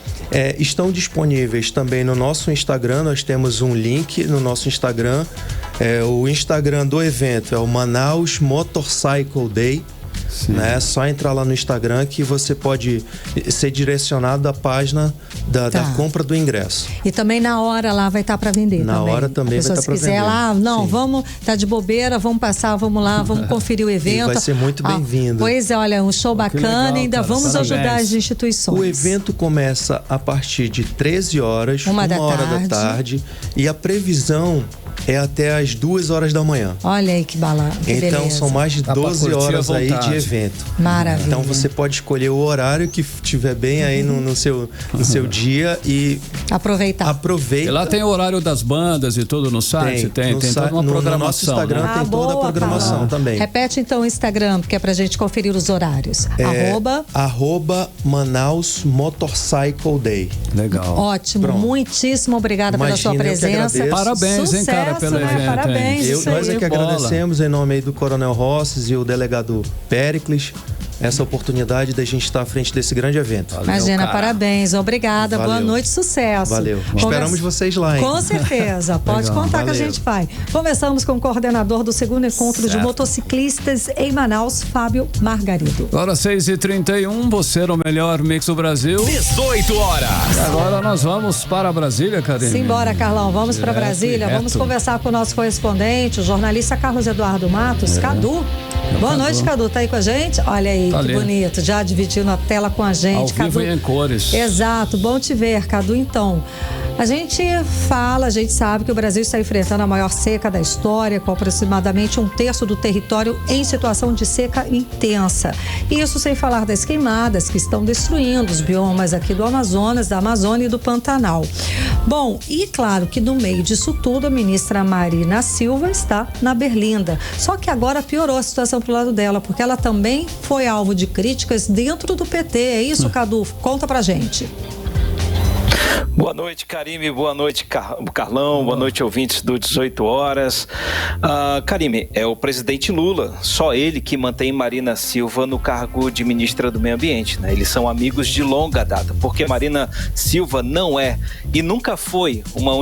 Estão disponíveis também no nosso Instagram, nós temos um link no nosso Instagram. O Instagram do evento é o Manaus Motorcycle Day. Né? É só entrar lá no Instagram que você pode ser direcionado à página da compra do ingresso. E também na hora lá vai estar para vender. Na hora também vai estar para vender. Se quiser lá, vamos, tá de bobeira, vamos passar, vamos lá, vamos conferir o evento. E vai ser muito bem-vindo. Pois é, olha, um show bacana, legal, ainda cara, vamos ajudar as instituições. O evento começa a partir de 13 horas, 1h da tarde, e a previsão é até às 2h da manhã. Olha aí que balada. Então beleza. São mais de 12 horas aí de evento. Maravilha. Então você pode escolher o horário que estiver bem aí no seu dia e aproveitar. Aproveita. E lá tem o horário das bandas e tudo no site? Tem toda uma programação. No nosso Instagram tem toda a programação também. Repete então o Instagram, porque é pra gente conferir os horários. Arroba Manaus Motorcycle Day. Legal. Ótimo. Pronto. Muitíssimo obrigada pela sua presença. Parabéns, hein, cara, pelo evento. Parabéns. Nós é que agradecemos em nome aí do Coronel Rosses e o delegado Péricles essa oportunidade da gente estar à frente desse grande evento. Valeu, imagina, cara. Parabéns, obrigada, Valeu. Boa noite, sucesso. Valeu. Esperamos vocês lá, hein? Com certeza, pode contar que a gente vai. Conversamos com o coordenador do segundo encontro de motociclistas em Manaus, Fábio Margarido. Agora 6h31, você no melhor mix do Brasil. 18 horas. E agora nós vamos para Brasília, Karine. Simbora, Carlão, vamos para Brasília. Vamos conversar com o nosso correspondente, o jornalista Carlos Eduardo Matos, Cadu. Boa noite, Cadu, tá aí com a gente? Olha aí, que bonito, já dividindo a tela com a gente. Ao vivo e em cores. Exato, bom te ver, Cadu. Então, a gente sabe que o Brasil está enfrentando a maior seca da história, com aproximadamente 1/3 do território em situação de seca intensa. Isso sem falar das queimadas que estão destruindo os biomas aqui do Amazonas, da Amazônia e do Pantanal. Bom, e claro que no meio disso tudo, a ministra Marina Silva está na berlinda. Só que agora piorou a situação pro lado dela, porque ela também foi alvo de críticas dentro do PT. É isso, Cadu? Conta pra gente. Boa noite, Karime. Boa noite, Carlão. Boa noite, ouvintes do 18 horas. Karime, é o presidente Lula, só ele que mantém Marina Silva no cargo de ministra do Meio Ambiente, né? Eles são amigos de longa data, porque Marina Silva não é e nunca foi uma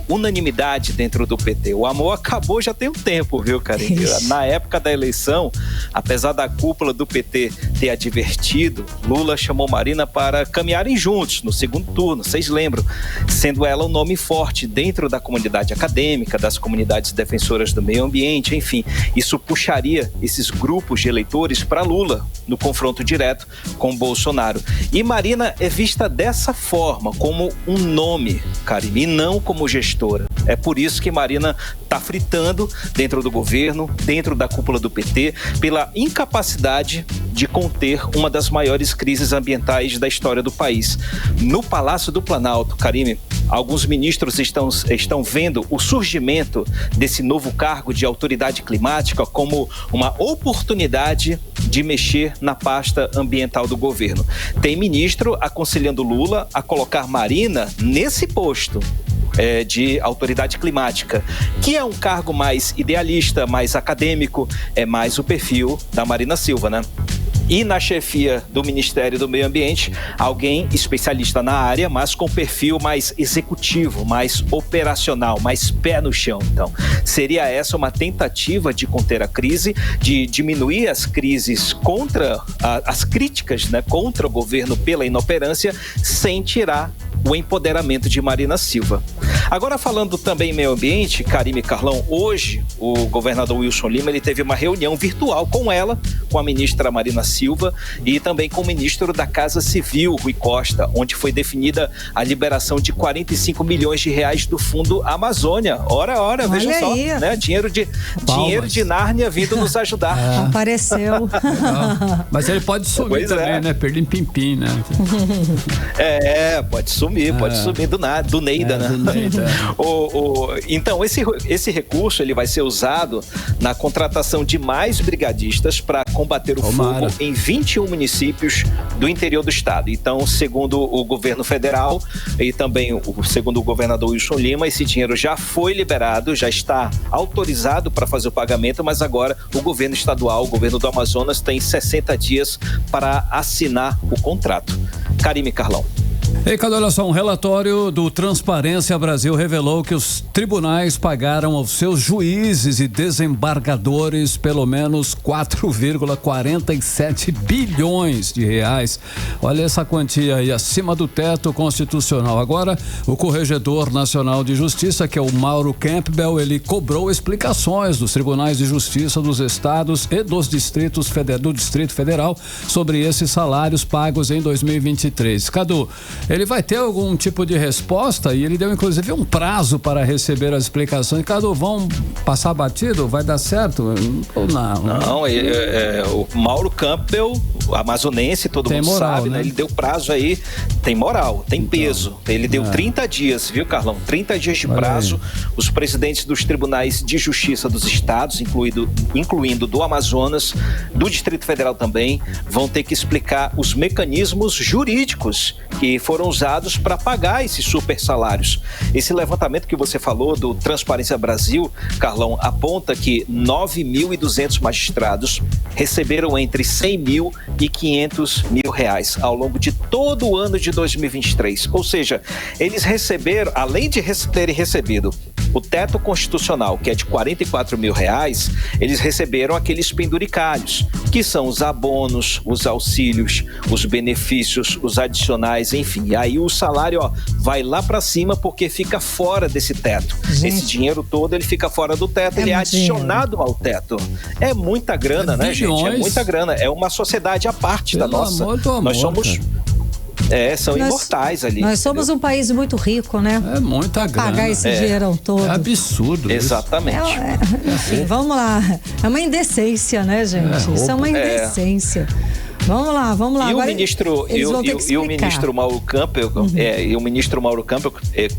unanimidade dentro do PT. O amor acabou já tem um tempo, viu, Karime? Na época da eleição, apesar da cúpula do PT ter advertido, Lula chamou Marina para caminharem juntos no segundo turno, vocês lembram? Sendo ela um nome forte dentro da comunidade acadêmica, das comunidades defensoras do meio ambiente, enfim. Isso puxaria esses grupos de eleitores para Lula no confronto direto com Bolsonaro. E Marina é vista dessa forma, como um nome, Karine, e não como gestora. É por isso que Marina está fritando dentro do governo, dentro da cúpula do PT, pela incapacidade de conter uma das maiores crises ambientais da história do país. No Palácio do Planalto, Karime, alguns ministros estão vendo o surgimento desse novo cargo de autoridade climática como uma oportunidade de mexer na pasta ambiental do governo. Tem ministro aconselhando Lula a colocar Marina nesse posto de autoridade climática, que é um cargo mais idealista, mais acadêmico, é mais o perfil da Marina Silva, né? E na chefia do Ministério do Meio Ambiente, alguém especialista na área, mas com perfil mais executivo, mais operacional, mais pé no chão. Então, seria essa uma tentativa de conter a crise, de diminuir as crises contra as críticas, né, contra o governo pela inoperância, sem tirar o empoderamento de Marina Silva. Agora, falando também em meio ambiente, Karime e Carlão, hoje o governador Wilson Lima ele teve uma reunião virtual com ela, com a ministra Marina Silva e também com o ministro da Casa Civil, Rui Costa, onde foi definida a liberação de 45 milhões de reais do Fundo Amazônia. Ora, veja só, né? Dinheiro de Nárnia vindo nos ajudar. Apareceu. Mas ele pode sumir também, né? Perlim-pim-pim, né? Pode sumir do nada, do Neida, né? Do Neida. Então, esse recurso ele vai ser usado na contratação de mais brigadistas para combater o fogo em 21 municípios do interior do estado. Então, segundo o governo federal e também segundo o governador Wilson Lima, esse dinheiro já foi liberado, já está autorizado para fazer o pagamento, mas agora o governo estadual, o governo do Amazonas, tem 60 dias para assinar o contrato. Karime e Carlão. Ei, Cadu, olha só, um relatório do Transparência Brasil revelou que os tribunais pagaram aos seus juízes e desembargadores pelo menos 4,47 bilhões de reais. Olha essa quantia aí, acima do teto constitucional. Agora, o Corregedor Nacional de Justiça, que é o Mauro Campbell, ele cobrou explicações dos tribunais de justiça dos estados e do Distrito Federal sobre esses salários pagos em 2023. Cadu, ele vai ter algum tipo de resposta e ele deu inclusive um prazo para receber as explicações. Cadu, vão passar batido? Vai dar certo ou não? Não, o Mauro Campbell, amazonense, todo tem mundo moral, sabe, né? Ele deu prazo aí, tem moral, tem peso. Ele deu 30 dias, viu, Carlão? 30 dias de prazo. Os presidentes dos tribunais de justiça dos estados, incluindo do Amazonas, do Distrito Federal também, vão ter que explicar os mecanismos jurídicos que foram usados para pagar esses super salários. Esse levantamento que você falou do Transparência Brasil, Carlão, aponta que 9.200 magistrados receberam entre 100 mil e 500 mil reais ao longo de todo o ano de 2023. Ou seja, eles receberam, além de terem recebido o teto constitucional, que é de 44 mil reais, eles receberam aqueles penduricalhos, que são os abonos, os auxílios, os benefícios, os adicionais, enfim. E aí o salário vai lá para cima porque fica fora desse teto. Gente, esse dinheiro todo ele fica fora do teto, ele é adicionado ao teto. É muita grana, né, gente? É muita grana. É uma sociedade à parte da nossa. Nós somos... são imortais ali. Nós somos um país muito rico, né? É muita grana. Pagar esse dinheirão todo. É absurdo. Exatamente. Assim, vamos lá. É uma indecência, né, gente? Isso é uma indecência. Vamos lá. E agora, o ministro Mauro Campbell,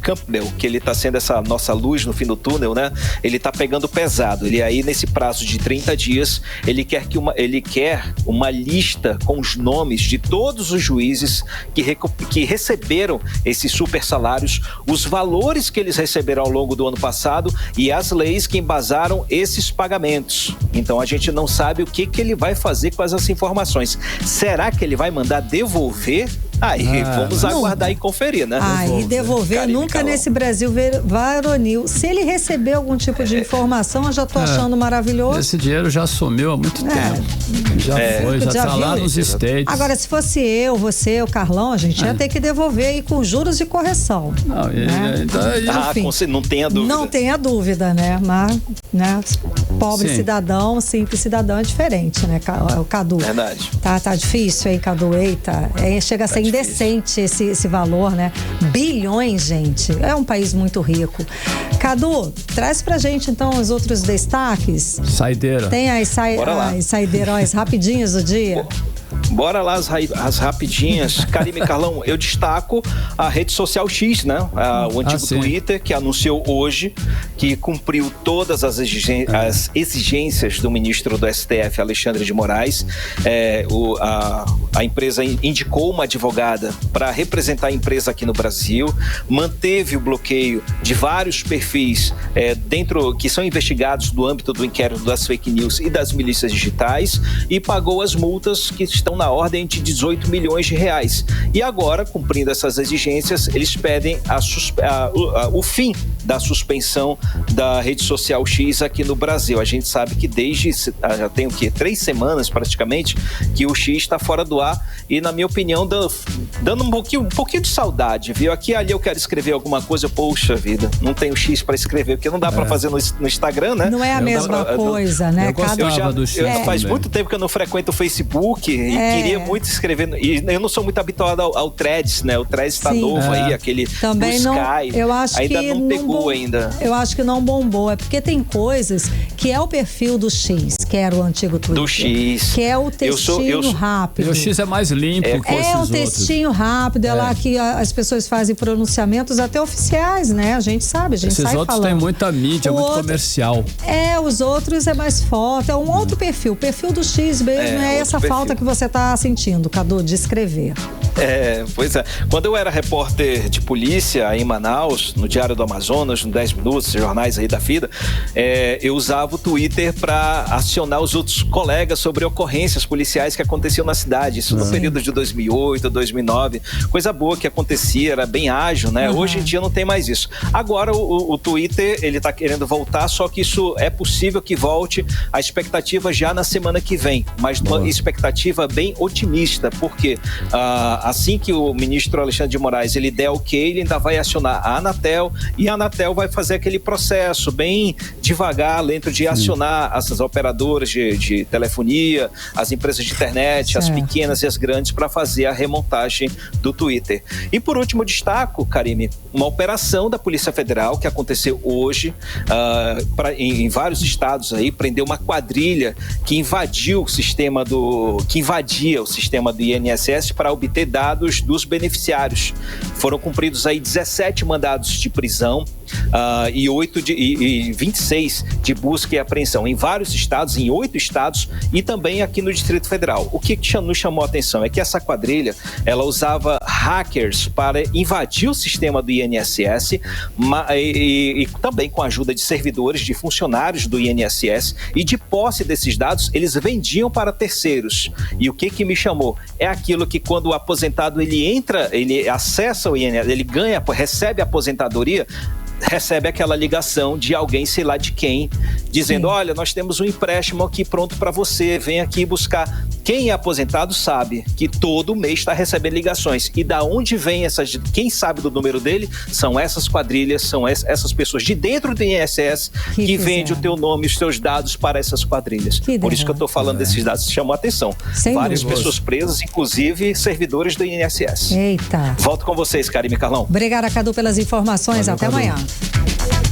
Campbell, que ele está sendo essa nossa luz no fim do túnel, né? Ele está pegando pesado. Ele aí, nesse prazo de 30 dias, ele quer uma lista com os nomes de todos os juízes que receberam esses super salários, os valores que eles receberam ao longo do ano passado e as leis que embasaram esses pagamentos. Então, a gente não sabe o que ele vai fazer com essas informações. Será que ele vai mandar devolver? Vamos aguardar e conferir, né? Devolver nunca nesse Brasil varonil. Se ele receber algum tipo de informação, eu já tô achando maravilhoso. Esse dinheiro já sumiu há muito tempo. Já tá lá nos States. Agora, se fosse eu, você, o Carlão, a gente ia ter que devolver aí com juros e correção. Enfim, não tenha dúvida. Não tenha dúvida, né? Mas, né? Pobre cidadão, simples cidadão é diferente, né, o Cadu? Verdade. Tá difícil, hein, Cadu? Eita, chega a ser indecente esse valor, né? Bilhões, gente. É um país muito rico. Cadu, traz pra gente, então, os outros destaques. Saideira. Tem as saideiras rapidinhas do dia. Bora lá as rapidinhas. Karime e Carlão, eu destaco a rede social X, né? O antigo Twitter, que anunciou hoje que cumpriu todas as exigências do ministro do STF, Alexandre de Moraes. a empresa indicou uma advogada para representar a empresa aqui no Brasil, manteve o bloqueio de vários perfis que são investigados no âmbito do inquérito das fake news e das milícias digitais e pagou as multas que estão na ordem de 18 milhões de reais. E agora, cumprindo essas exigências, eles pedem o fim da suspensão da rede social X aqui no Brasil. A gente sabe que já tem 3 semanas praticamente que o X está fora do ar e, na minha opinião, dando um pouquinho de saudade, viu? Aqui e ali eu quero escrever alguma coisa, poxa vida, não tenho X para escrever, porque não dá para fazer no Instagram, né? Não é a mesma coisa, né? Faz muito tempo que eu não frequento o Facebook e queria muito escrever, e eu não sou muito habituado ao Threads, né? O Threads está novo aí, aquele também do não, Sky, eu acho ainda que não pegou ainda. Eu acho que não bombou, é porque tem coisas que é o perfil do X, que era o antigo Twitter. Do X. Que é o textinho rápido. E o X é mais limpo que esses o textinho rápido, é lá que as pessoas fazem pronunciamentos até oficiais, né? A gente sabe, esses sai outros falando. Têm muita mídia, muito comercial. Os outros é mais foto, é um outro perfil. O perfil do X mesmo é essa falta que você está sentindo, Cadu, de escrever. Pois é. Quando eu era repórter de polícia em Manaus, no Diário do Amazonas, no 10 Minutos, jornais aí da vida, eu usava o Twitter para acionar os outros colegas sobre ocorrências policiais que aconteciam na cidade. Isso no período de 2008, 2009. Coisa boa que acontecia, era bem ágil, né? Hoje em dia não tem mais isso. Agora o Twitter, ele tá querendo voltar, só que isso é possível que volte. A expectativa já na semana que vem, mas uma expectativa bem otimista, porque assim que o ministro Alexandre de Moraes ele der ok, ele ainda vai acionar a Anatel e a Anatel vai fazer aquele processo bem devagar dentro de acionar essas operadoras de telefonia, as empresas de internet, as pequenas e as grandes, para fazer a remontagem do Twitter. E por último, destaco, Karime, uma operação da Polícia Federal que aconteceu hoje em vários estados aí, prendeu uma quadrilha que invadia o sistema do INSS para obter dados dos beneficiários. Foram cumpridos aí 17 mandados de prisão e 26 de busca e apreensão em vários estados, em 8 estados e também aqui no Distrito Federal. O que nos chamou a atenção é que essa quadrilha, ela usava hackers para invadir o sistema do INSS e também com a ajuda de servidores, de funcionários do INSS, e de posse desses dados, eles vendiam para terceiros. E o que me chamou? É aquilo que quando o aposentado ele acessa o INSS, ele recebe a aposentadoria, recebe aquela ligação de alguém, sei lá de quem, dizendo, olha, nós temos um empréstimo aqui pronto para você, vem aqui buscar. Quem é aposentado sabe que todo mês está recebendo ligações. E da onde vem quem sabe do número dele, são essas quadrilhas, são essas pessoas de dentro do INSS que vende o teu nome e os teus dados para essas quadrilhas. Por isso que eu estou falando desses dados, chamou a atenção. Várias pessoas presas, inclusive servidores do INSS. Eita. Volto com vocês, Karime e Carlão. Obrigada, Cadu, pelas informações. Até amanhã.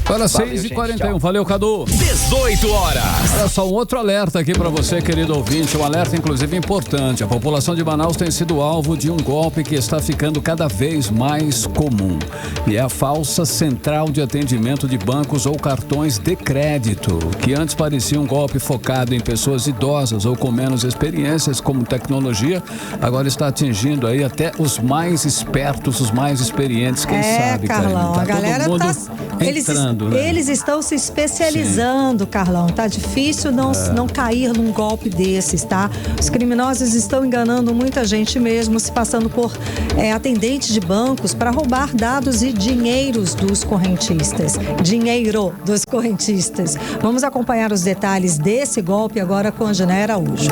Agora 6h41, valeu, Cadu. 18 horas. Olha só, um outro alerta aqui para você, querido ouvinte, um alerta inclusive importante. A população de Manaus tem sido alvo de um golpe que está ficando cada vez mais comum. E é a falsa central de atendimento de bancos ou cartões de crédito, que antes parecia um golpe focado em pessoas idosas ou com menos experiências como tecnologia, agora está atingindo aí até os mais espertos, os mais experientes, quem sabe, Carlão, a galera tá entrando, né? Eles estão se especializando, Carlão. Tá difícil não cair num golpe desses, tá? Os criminosos estão enganando muita gente mesmo, se passando por atendentes de bancos para roubar dados e dinheiros dos correntistas. Dinheiro dos correntistas. Vamos acompanhar os detalhes desse golpe agora com a Janaína Araújo.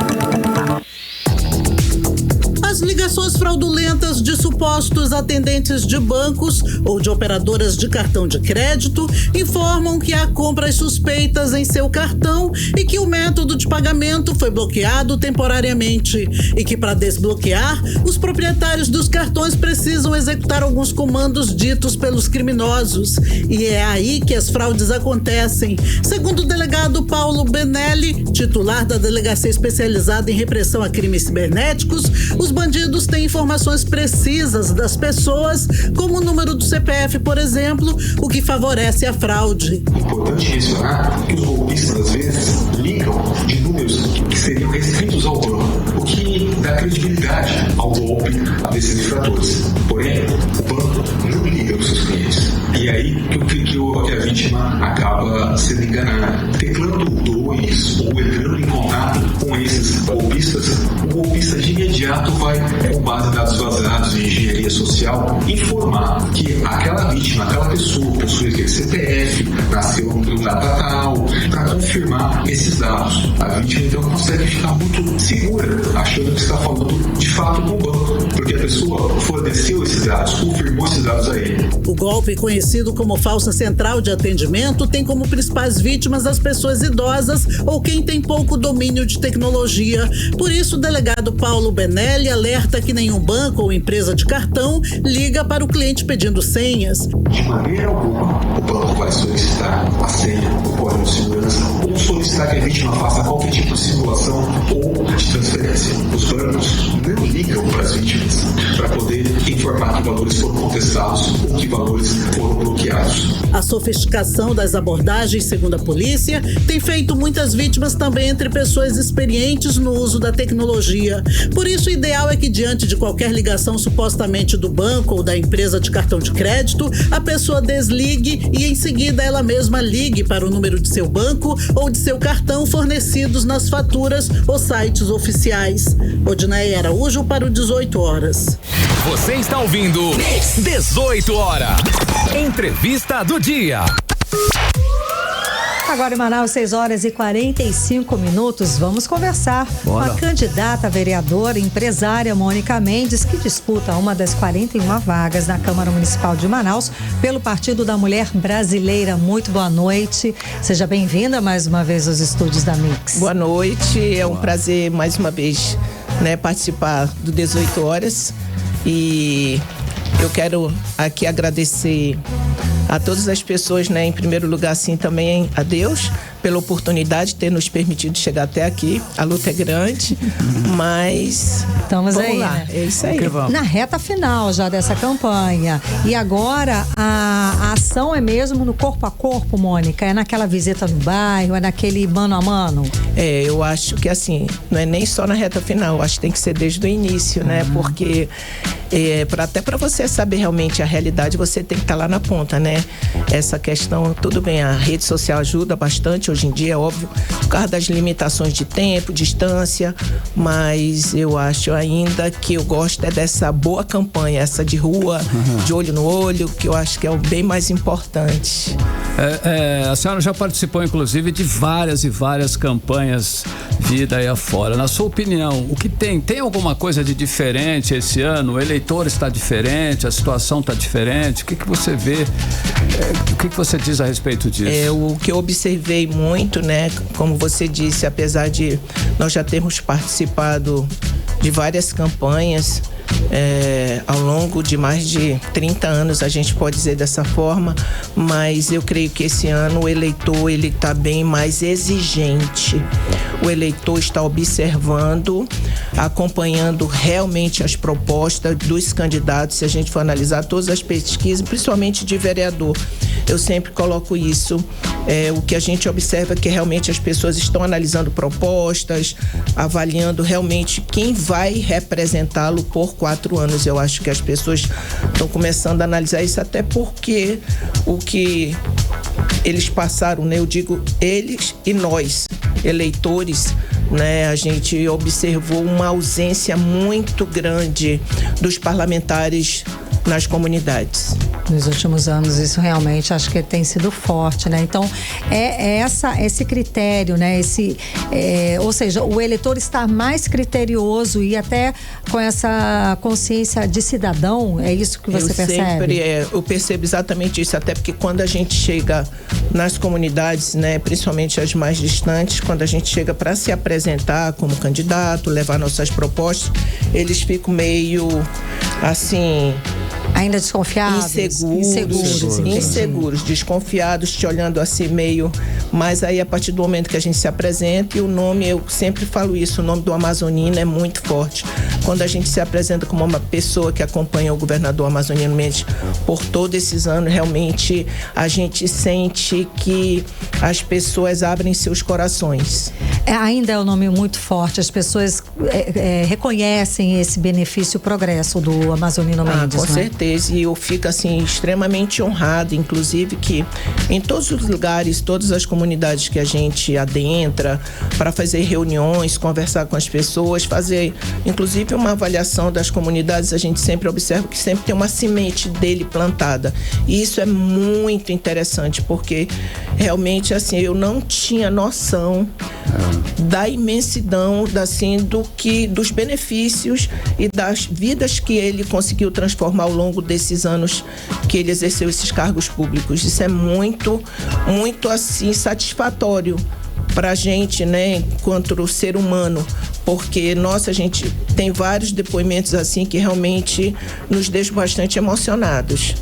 As ligações fraudulentas de supostos atendentes de bancos ou de operadoras de cartão de crédito informam que há compras suspeitas em seu cartão e que o método de pagamento foi bloqueado temporariamente e que, para desbloquear, os proprietários dos cartões precisam executar alguns comandos ditos pelos criminosos. E é aí que as fraudes acontecem. Segundo o delegado Paulo Benelli, titular da Delegacia Especializada em Repressão a Crimes Cibernéticos, os bandidos bandidos têm informações precisas das pessoas, como o número do CPF, por exemplo, o que favorece a fraude. Importante mencionar que os golpistas, às vezes, ligam de números que seriam restritos ao banco, o que dá credibilidade ao golpe desses infratores. Porém, o banco não liga aos seus clientes. E aí que a vítima acaba sendo enganada. Teclando 2 ou entrando em contato com esses golpistas, o golpista de imediato vai, com base em dados vazados e engenharia social, informar que aquela vítima, aquela pessoa possui aquele CPF, nasceu no data tal, para confirmar esses dados. A vítima então consegue ficar muito segura, achando que está falando de fato com o banco, porque a pessoa forneceu esses dados, confirmou esses dados a ele. O golpe, conhecido como falsa central de atendimento, tem como principais vítimas as pessoas idosas ou quem tem pouco domínio de tecnologia. Por isso, o delegado Paulo Benelli alerta que nenhum banco ou empresa de cartão liga para o cliente pedindo senhas. De maneira alguma, o banco vai solicitar a senha, o código de segurança, ou solicitar que a vítima faça qualquer tipo de simulação ou de transferência. Os bancos não ligam para as vítimas para poder informar que valores foram contestados ou que valores foram bloqueados. A sofisticação das abordagens, segundo a polícia, tem feito muitas vítimas também entre pessoas experientes no uso da tecnologia. Por isso, o ideal é que, diante de qualquer ligação supostamente do banco ou da empresa de cartão de crédito, a pessoa desligue e, em seguida, ela mesma ligue para o número de seu banco ou de seu cartão fornecidos nas faturas ou sites oficiais. Odinaia Araújo para o 18 horas. Você está ouvindo 18 horas. Entrevista do dia. Agora em Manaus, 6 horas e 45 minutos, vamos conversar com a candidata a vereadora empresária Mônica Mendes, que disputa uma das 41 vagas na Câmara Municipal de Manaus pelo Partido da Mulher Brasileira. Muito boa noite, seja bem-vinda mais uma vez aos estúdios da Mix. Boa noite, é um prazer mais uma vez, participar do 18 horas e eu quero aqui agradecer a todas as pessoas, em primeiro lugar, sim, também a Deus, pela oportunidade de ter nos permitido chegar até aqui. A luta é grande, mas estamos vamos aí, lá, né? É isso aí. Na reta final já dessa campanha. E agora a ação é mesmo no corpo a corpo, Mônica? É naquela visita no bairro, é naquele mano a mano? Eu acho que assim, não é nem só na reta final, eu acho que tem que ser desde o início, Porque até para você saber realmente a realidade, você tem que estar lá na ponta, Essa questão, tudo bem, a rede social ajuda bastante hoje em dia, é óbvio, por causa das limitações de tempo, distância, mas eu acho ainda que eu gosto dessa boa campanha, essa de rua, de olho no olho, que eu acho que é o bem mais importante. A senhora já participou, inclusive, de várias e várias campanhas vida aí afora. Na sua opinião, o que tem alguma coisa de diferente esse ano? O eleitor está diferente, a situação está diferente? O que você vê? O que você diz a respeito disso? O que eu observei muito, como você disse, apesar de nós já termos participado de várias campanhas, ao longo de mais de 30 anos, a gente pode dizer dessa forma, mas eu creio que esse ano o eleitor ele está bem mais exigente. O eleitor está observando, acompanhando realmente as propostas dos candidatos. Se a gente for analisar todas as pesquisas, principalmente de vereador, eu sempre coloco isso. O que a gente observa é que realmente as pessoas estão analisando propostas, avaliando realmente quem vai representá-lo por 4 anos. Eu acho que as pessoas estão começando a analisar isso, até porque o que eles passaram, eu digo eles e nós, eleitores, a gente observou uma ausência muito grande dos parlamentares nas comunidades. Nos últimos anos, isso realmente acho que tem sido forte, Então, esse critério, ou seja, o eleitor está mais criterioso e até com essa consciência de cidadão, é isso que você percebe? Eu percebo exatamente isso, até porque quando a gente chega nas comunidades, principalmente as mais distantes, quando a gente chega para se apresentar como candidato, levar nossas propostas, eles ficam meio assim... Ainda desconfiados? Inseguros, desconfiados, te olhando assim meio... Mas aí, a partir do momento que a gente se apresenta, e o nome, eu sempre falo isso, o nome do Amazonino é muito forte. Quando a gente se apresenta como uma pessoa que acompanha o governador Amazonino Mendes por todos esses anos, realmente a gente sente que as pessoas abrem seus corações. Ainda é um nome muito forte, as pessoas reconhecem esse benefício e progresso do Amazonino Mendes. Com certeza, e eu fico assim extremamente honrado, inclusive que em todos os lugares, todas as comunidades que a gente adentra para fazer reuniões, conversar com as pessoas, fazer inclusive uma avaliação das comunidades, a gente sempre observa que sempre tem uma semente dele plantada, e isso é muito interessante, porque realmente assim, eu não tinha noção da imensidão dos benefícios e das vidas que ele conseguiu transformar ao longo desses anos que ele exerceu esses cargos públicos. Isso é muito, muito assim satisfatório pra gente, né, enquanto ser humano, porque, nossa, a gente tem vários depoimentos assim que realmente nos deixam bastante emocionados.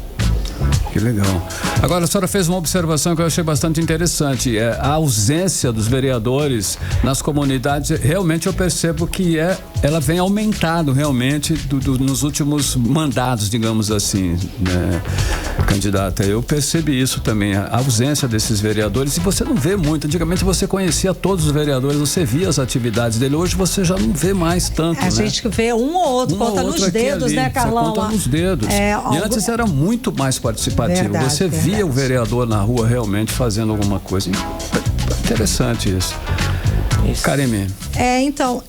Que legal. Agora, a senhora fez uma observação que eu achei bastante interessante. A ausência dos vereadores nas comunidades, realmente eu percebo que ela vem aumentando realmente nos últimos mandatos, digamos assim, né, candidata. Eu percebi isso também, a ausência desses vereadores, e você não vê muito. Antigamente você conhecia todos os vereadores, você via as atividades dele, hoje você já não vê mais tanto, A gente vê um ou outro, conta nos dedos, ali, né, Carlão? Conta nos dedos. E antes era muito mais participativo. Verdade, você via o vereador na rua realmente fazendo alguma coisa. Interessante isso. Karime. Então,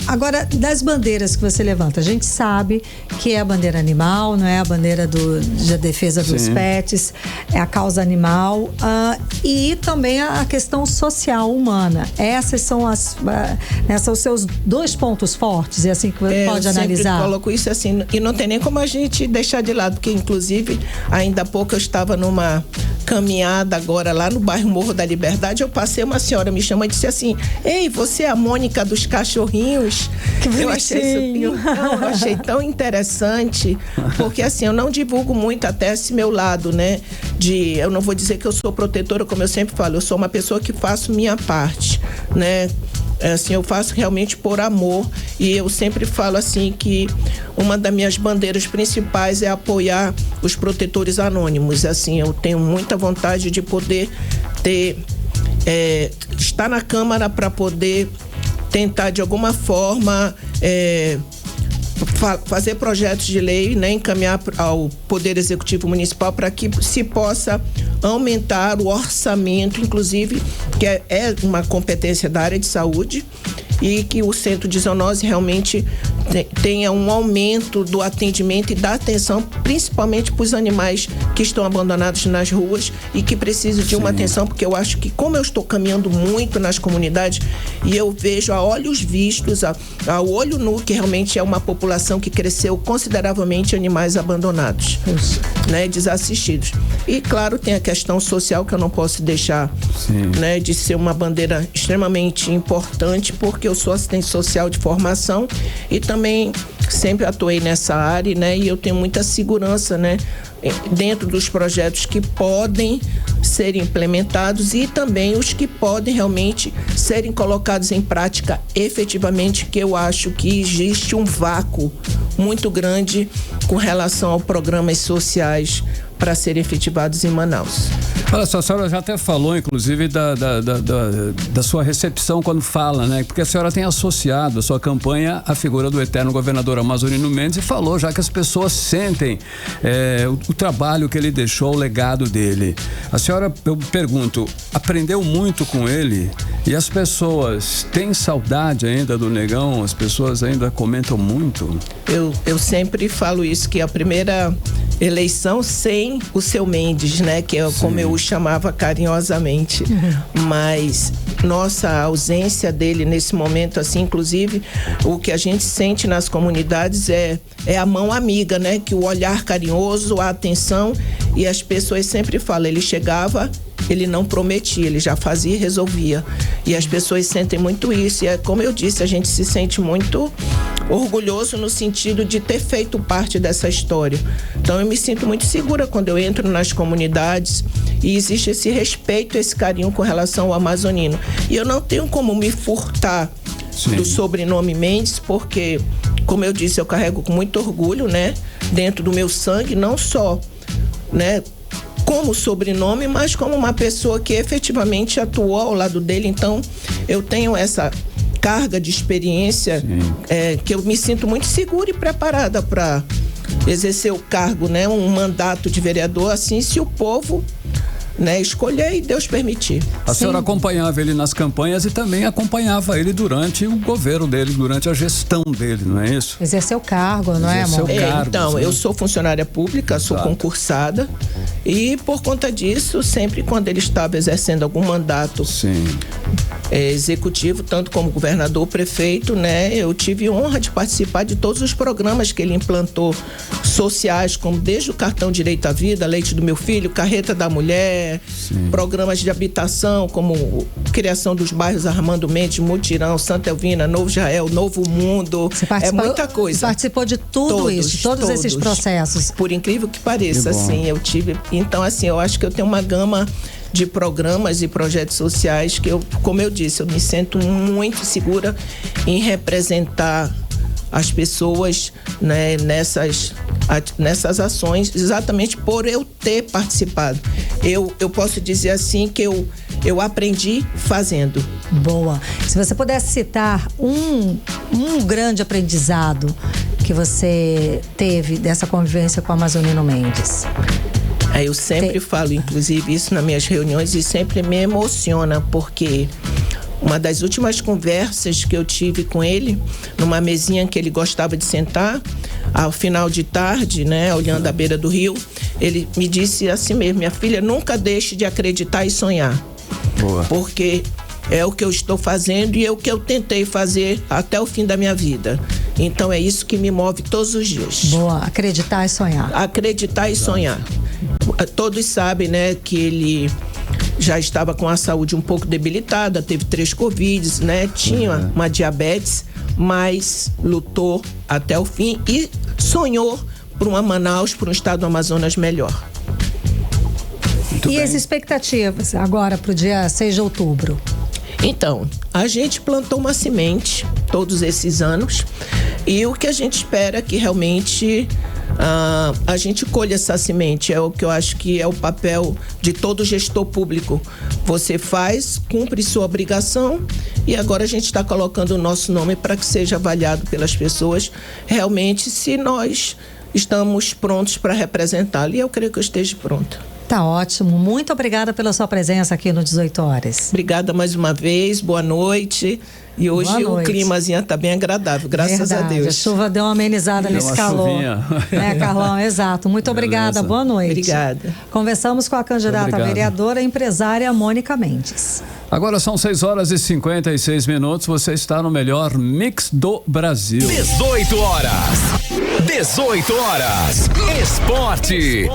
agora, das bandeiras que você levanta, a gente sabe que é a bandeira animal, não é a bandeira da defesa dos pets, é a causa animal, e também a questão social humana. Essas são são os seus dois pontos fortes, é assim que você pode analisar. Eu coloco isso assim, e não tem nem como a gente deixar de lado, porque inclusive, ainda há pouco eu estava numa caminhada agora lá no bairro Morro da Liberdade, eu passei, uma senhora me chamou e disse assim: ei, você é a Mônica dos cachorrinhos? Eu achei tão interessante, porque assim, eu não divulgo muito até esse meu lado, né? Eu não vou dizer que eu sou protetora, como eu sempre falo, eu sou uma pessoa que faço minha parte, né? Assim, eu faço realmente por amor, e eu sempre falo assim que uma das minhas bandeiras principais é apoiar os protetores anônimos. Assim, eu tenho muita vontade de poder estar na Câmara para poder tentar de alguma forma fazer projetos de lei, né, encaminhar ao Poder Executivo Municipal para que se possa aumentar o orçamento, inclusive, que é uma competência da área de saúde, e que o centro de zoonose realmente tenha um aumento do atendimento e da atenção, principalmente para os animais que estão abandonados nas ruas e que precisam de uma atenção, porque eu acho que, como eu estou caminhando muito nas comunidades e eu vejo a olhos vistos, a olho nu, que realmente é uma população que cresceu consideravelmente, animais abandonados, né, desassistidos. E claro, tem a questão social, que eu não posso deixar, né, de ser uma bandeira extremamente importante, porque eu sou assistente social de formação e também sempre atuei nessa área, né? E eu tenho muita segurança, né, dentro dos projetos que podem ser implementados e também os que podem realmente serem colocados em prática efetivamente, que eu acho que existe um vácuo muito grande com relação a programas sociais para serem efetivados em Manaus. Olha só, a senhora já até falou, inclusive, da sua recepção quando fala, né? Porque a senhora tem associado a sua campanha à figura do eterno governador Amazonino Mendes e falou já que as pessoas sentem o trabalho que ele deixou, o legado dele. A senhora, eu pergunto, aprendeu muito com ele? E as pessoas têm saudade ainda do Negão? As pessoas ainda comentam muito? Eu sempre falo isso, que a primeira eleição sem o seu Mendes, né? Que é como eu o chamava carinhosamente. Mas nossa ausência dele nesse momento, assim, inclusive, o que a gente sente nas comunidades é a mão amiga, né? Que o olhar carinhoso, a atenção, e as pessoas sempre falam, ele chegava ele não prometia, ele já fazia e resolvia. E as pessoas sentem muito isso. E é como eu disse, a gente se sente muito orgulhoso no sentido de ter feito parte dessa história. Então eu me sinto muito segura quando eu entro nas comunidades e existe esse respeito, esse carinho com relação ao amazonino. E eu não tenho como me furtar do sobrenome Mendes, porque, como eu disse, eu carrego com muito orgulho, né, dentro do meu sangue, não só, né, como sobrenome, mas como uma pessoa que efetivamente atuou ao lado dele. Então eu tenho essa carga de experiência que eu me sinto muito segura e preparada para exercer o cargo, né, um mandato de vereador, assim, se o povo, né, escolher e Deus permitir. A senhora acompanhava ele nas campanhas e também acompanhava ele durante o governo dele, durante a gestão dele, não é isso? Exerceu o cargo, não é, amor? Então, eu sou funcionária pública, sou concursada e por conta disso, sempre quando ele estava exercendo algum mandato executivo, tanto como governador, prefeito, né, eu tive honra de participar de todos os programas que ele implantou sociais, como desde o cartão Direito à Vida, Leite do Meu Filho, Carreta da Mulher, programas de habitação, como criação dos bairros Armando Mendes, Mutirão, Santa Elvina, Novo Israel, Novo Mundo, é muita coisa. Participou de tudo isso, todos esses processos. Por incrível que pareça, assim, eu tive, então assim, eu acho que eu tenho uma gama de programas e projetos sociais que eu, como eu disse, eu me sinto muito segura em representar as pessoas, né, nessas ações, exatamente por eu ter participado. Eu posso dizer assim que eu aprendi fazendo. Boa. Se você pudesse citar um grande aprendizado que você teve dessa convivência com o Amazonino Mendes. Eu sempre falo, inclusive, isso nas minhas reuniões e sempre me emociona, porque uma das últimas conversas que eu tive com ele, numa mesinha que ele gostava de sentar, ao final de tarde, né, olhando a beira do rio, ele me disse assim mesmo: minha filha, nunca deixe de acreditar e sonhar. Boa. Porque é o que eu estou fazendo e é o que eu tentei fazer até o fim da minha vida. Então é isso que me move todos os dias. Boa, acreditar e sonhar. Acreditar e sonhar. Todos sabem, né, que ele já estava com a saúde um pouco debilitada, teve 3 Covids, né, tinha uma diabetes, mas lutou até o fim e sonhou por uma Manaus, por um estado do Amazonas melhor. Muito bem. As expectativas agora para o dia 6 de outubro? Então, a gente plantou uma semente todos esses anos e o que a gente espera é que realmente a gente colha essa semente. É o que eu acho que é o papel de todo gestor público. Você faz, cumpre sua obrigação e agora a gente está colocando o nosso nome para que seja avaliado pelas pessoas realmente se nós estamos prontos para representá-lo. E eu creio que eu esteja pronta. Tá ótimo. Muito obrigada pela sua presença aqui no 18 Horas. Obrigada mais uma vez. Boa noite. E hoje o climazinho tá bem agradável, graças a Deus. A chuva deu uma amenizada nesse calor. Né, Carlão? Exato. Muito obrigada. Boa noite. Obrigada. Conversamos com a candidata vereadora e empresária Mônica Mendes. Agora são 6h56. Você está no melhor mix do Brasil. 18 horas. 18 horas. Esporte.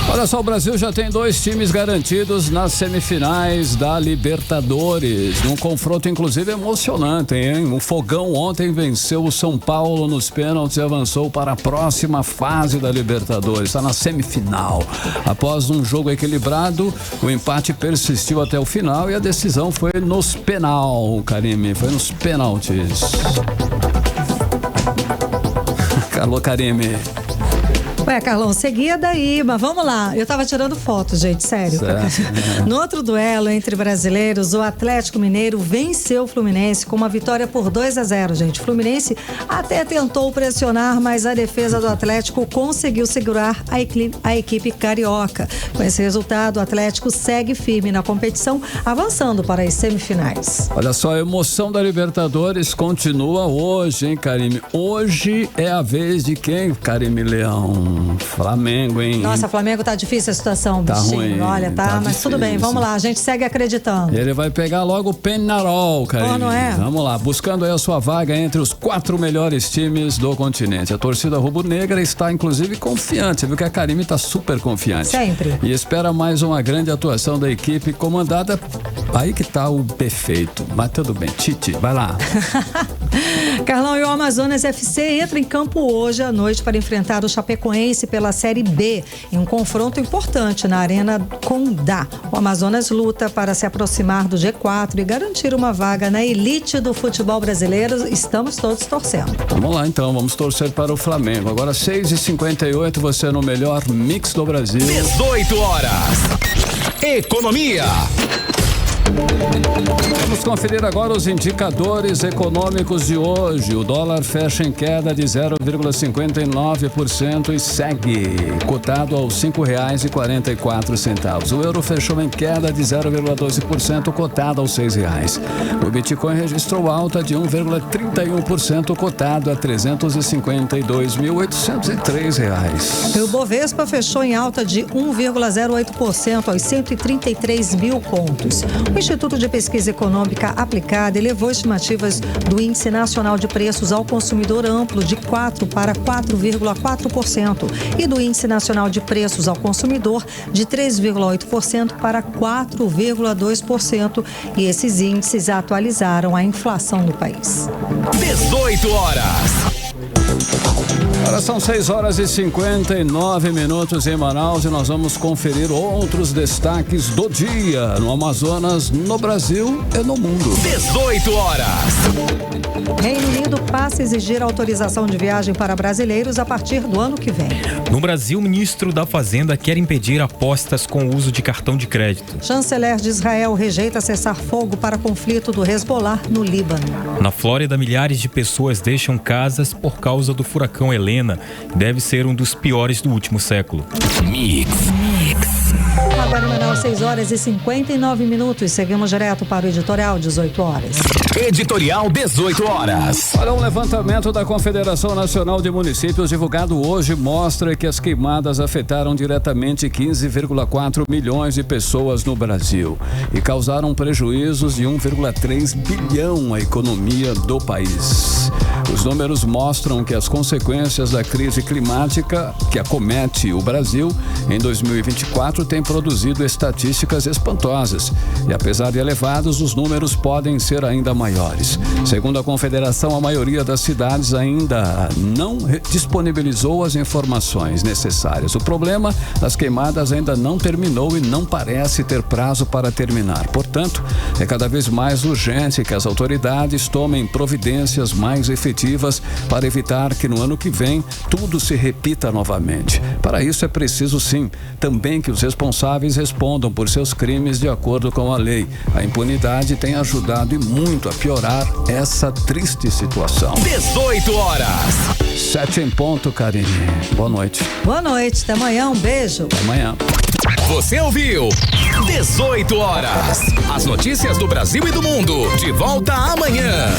Olha só, o Brasil já tem 2 times garantidos nas semifinais da Libertadores. Um confronto, inclusive, emocionante, hein? O Fogão ontem venceu o São Paulo nos pênaltis e avançou para a próxima fase da Libertadores. Está na semifinal. Após um jogo equilibrado, o empate persistiu até o final e a decisão foi nos penal, Karime. Foi nos pênaltis. Alô, Karime. Ué, Carlão, seguia daí, mas vamos lá. Eu tava tirando foto, gente, sério. No outro duelo entre brasileiros, o Atlético Mineiro venceu o Fluminense com uma vitória por 2-0, gente. O Fluminense até tentou pressionar, mas a defesa do Atlético conseguiu segurar a equipe carioca. Com esse resultado, o Atlético segue firme na competição, avançando para as semifinais. Olha só, a emoção da Libertadores continua hoje, hein, Karime? Hoje é a vez de quem, Karime Leão? Flamengo, hein? Nossa, Flamengo tá difícil a situação, tá bichinho. ruim. Olha, tá mas difícil. Tudo bem, vamos lá, a gente segue acreditando. Ele vai pegar logo o Peñarol, cara. Não é? Vamos lá, buscando aí a sua vaga entre os 4 melhores times do continente. A torcida rubro-negra está, inclusive, confiante. Viu que a Karime tá super confiante. Sempre. E espera mais uma grande atuação da equipe comandada. Aí que tá o defeito. Mas tudo bem, Tite, vai lá. Carlão, e o Amazonas FC entra em campo hoje à noite para enfrentar o Chapecoense pela Série B, em um confronto importante na Arena Condá. O Amazonas luta para se aproximar do G4 e garantir uma vaga na elite do futebol brasileiro. Estamos todos torcendo. Vamos lá então, vamos torcer para o Flamengo. Agora 6h58, você no melhor mix do Brasil. 18 horas. Economia. Vamos conferir agora os indicadores econômicos de hoje. O dólar fecha em queda de 0,59% e segue cotado aos R$ 5,44. O euro fechou em queda de 0,12%, cotado aos R$ 6. O Bitcoin registrou alta de 1,31%, cotado a R$ 352.803. E o Bovespa fechou em alta de 1,08% aos 133 mil pontos. O Instituto de Pesquisa Econômica Aplicada elevou estimativas do Índice Nacional de Preços ao Consumidor Amplo de 4% para 4,4% e do Índice Nacional de Preços ao Consumidor de 3,8% para 4,2%. E esses índices atualizaram a inflação do país. 18 horas. Agora são 6h59 em Manaus e nós vamos conferir outros destaques do dia no Amazonas, no Brasil e no mundo. 18 horas. Reino Unido passa a exigir autorização de viagem para brasileiros a partir do ano que vem. No Brasil, o ministro da Fazenda quer impedir apostas com o uso de cartão de crédito. Chanceler de Israel rejeita cessar fogo para conflito do Hezbollah no Líbano. Na Flórida, milhares de pessoas deixam casas por causa do furacão Helena, que deve ser um dos piores do último século. Mix. Agora em Manaus, 6h59. Seguimos direto para o editorial 18 horas. Editorial 18 horas. Olha, um levantamento da Confederação Nacional de Municípios divulgado hoje mostra que as queimadas afetaram diretamente 15,4 milhões de pessoas no Brasil e causaram prejuízos de 1,3 bilhão à economia do país. Os números mostram que as consequências da crise climática que acomete o Brasil em 2024 têm produzido estatísticas espantosas. E apesar de elevados, os números podem ser ainda maiores. Segundo a Confederação, a maioria das cidades ainda não disponibilizou as informações necessárias. O problema das queimadas ainda não terminou e não parece ter prazo para terminar. Portanto, é cada vez mais urgente que as autoridades tomem providências mais efetivas para evitar que no ano que vem tudo se repita novamente. Para isso é preciso, sim, também que os responsáveis respondam por seus crimes de acordo com a lei. A impunidade tem ajudado e muito a piorar essa triste situação. 18 horas. 7 em ponto, Karine. Boa noite. Boa noite, até amanhã, um beijo. Até amanhã. Você ouviu 18 horas. As notícias do Brasil e do mundo. De volta amanhã.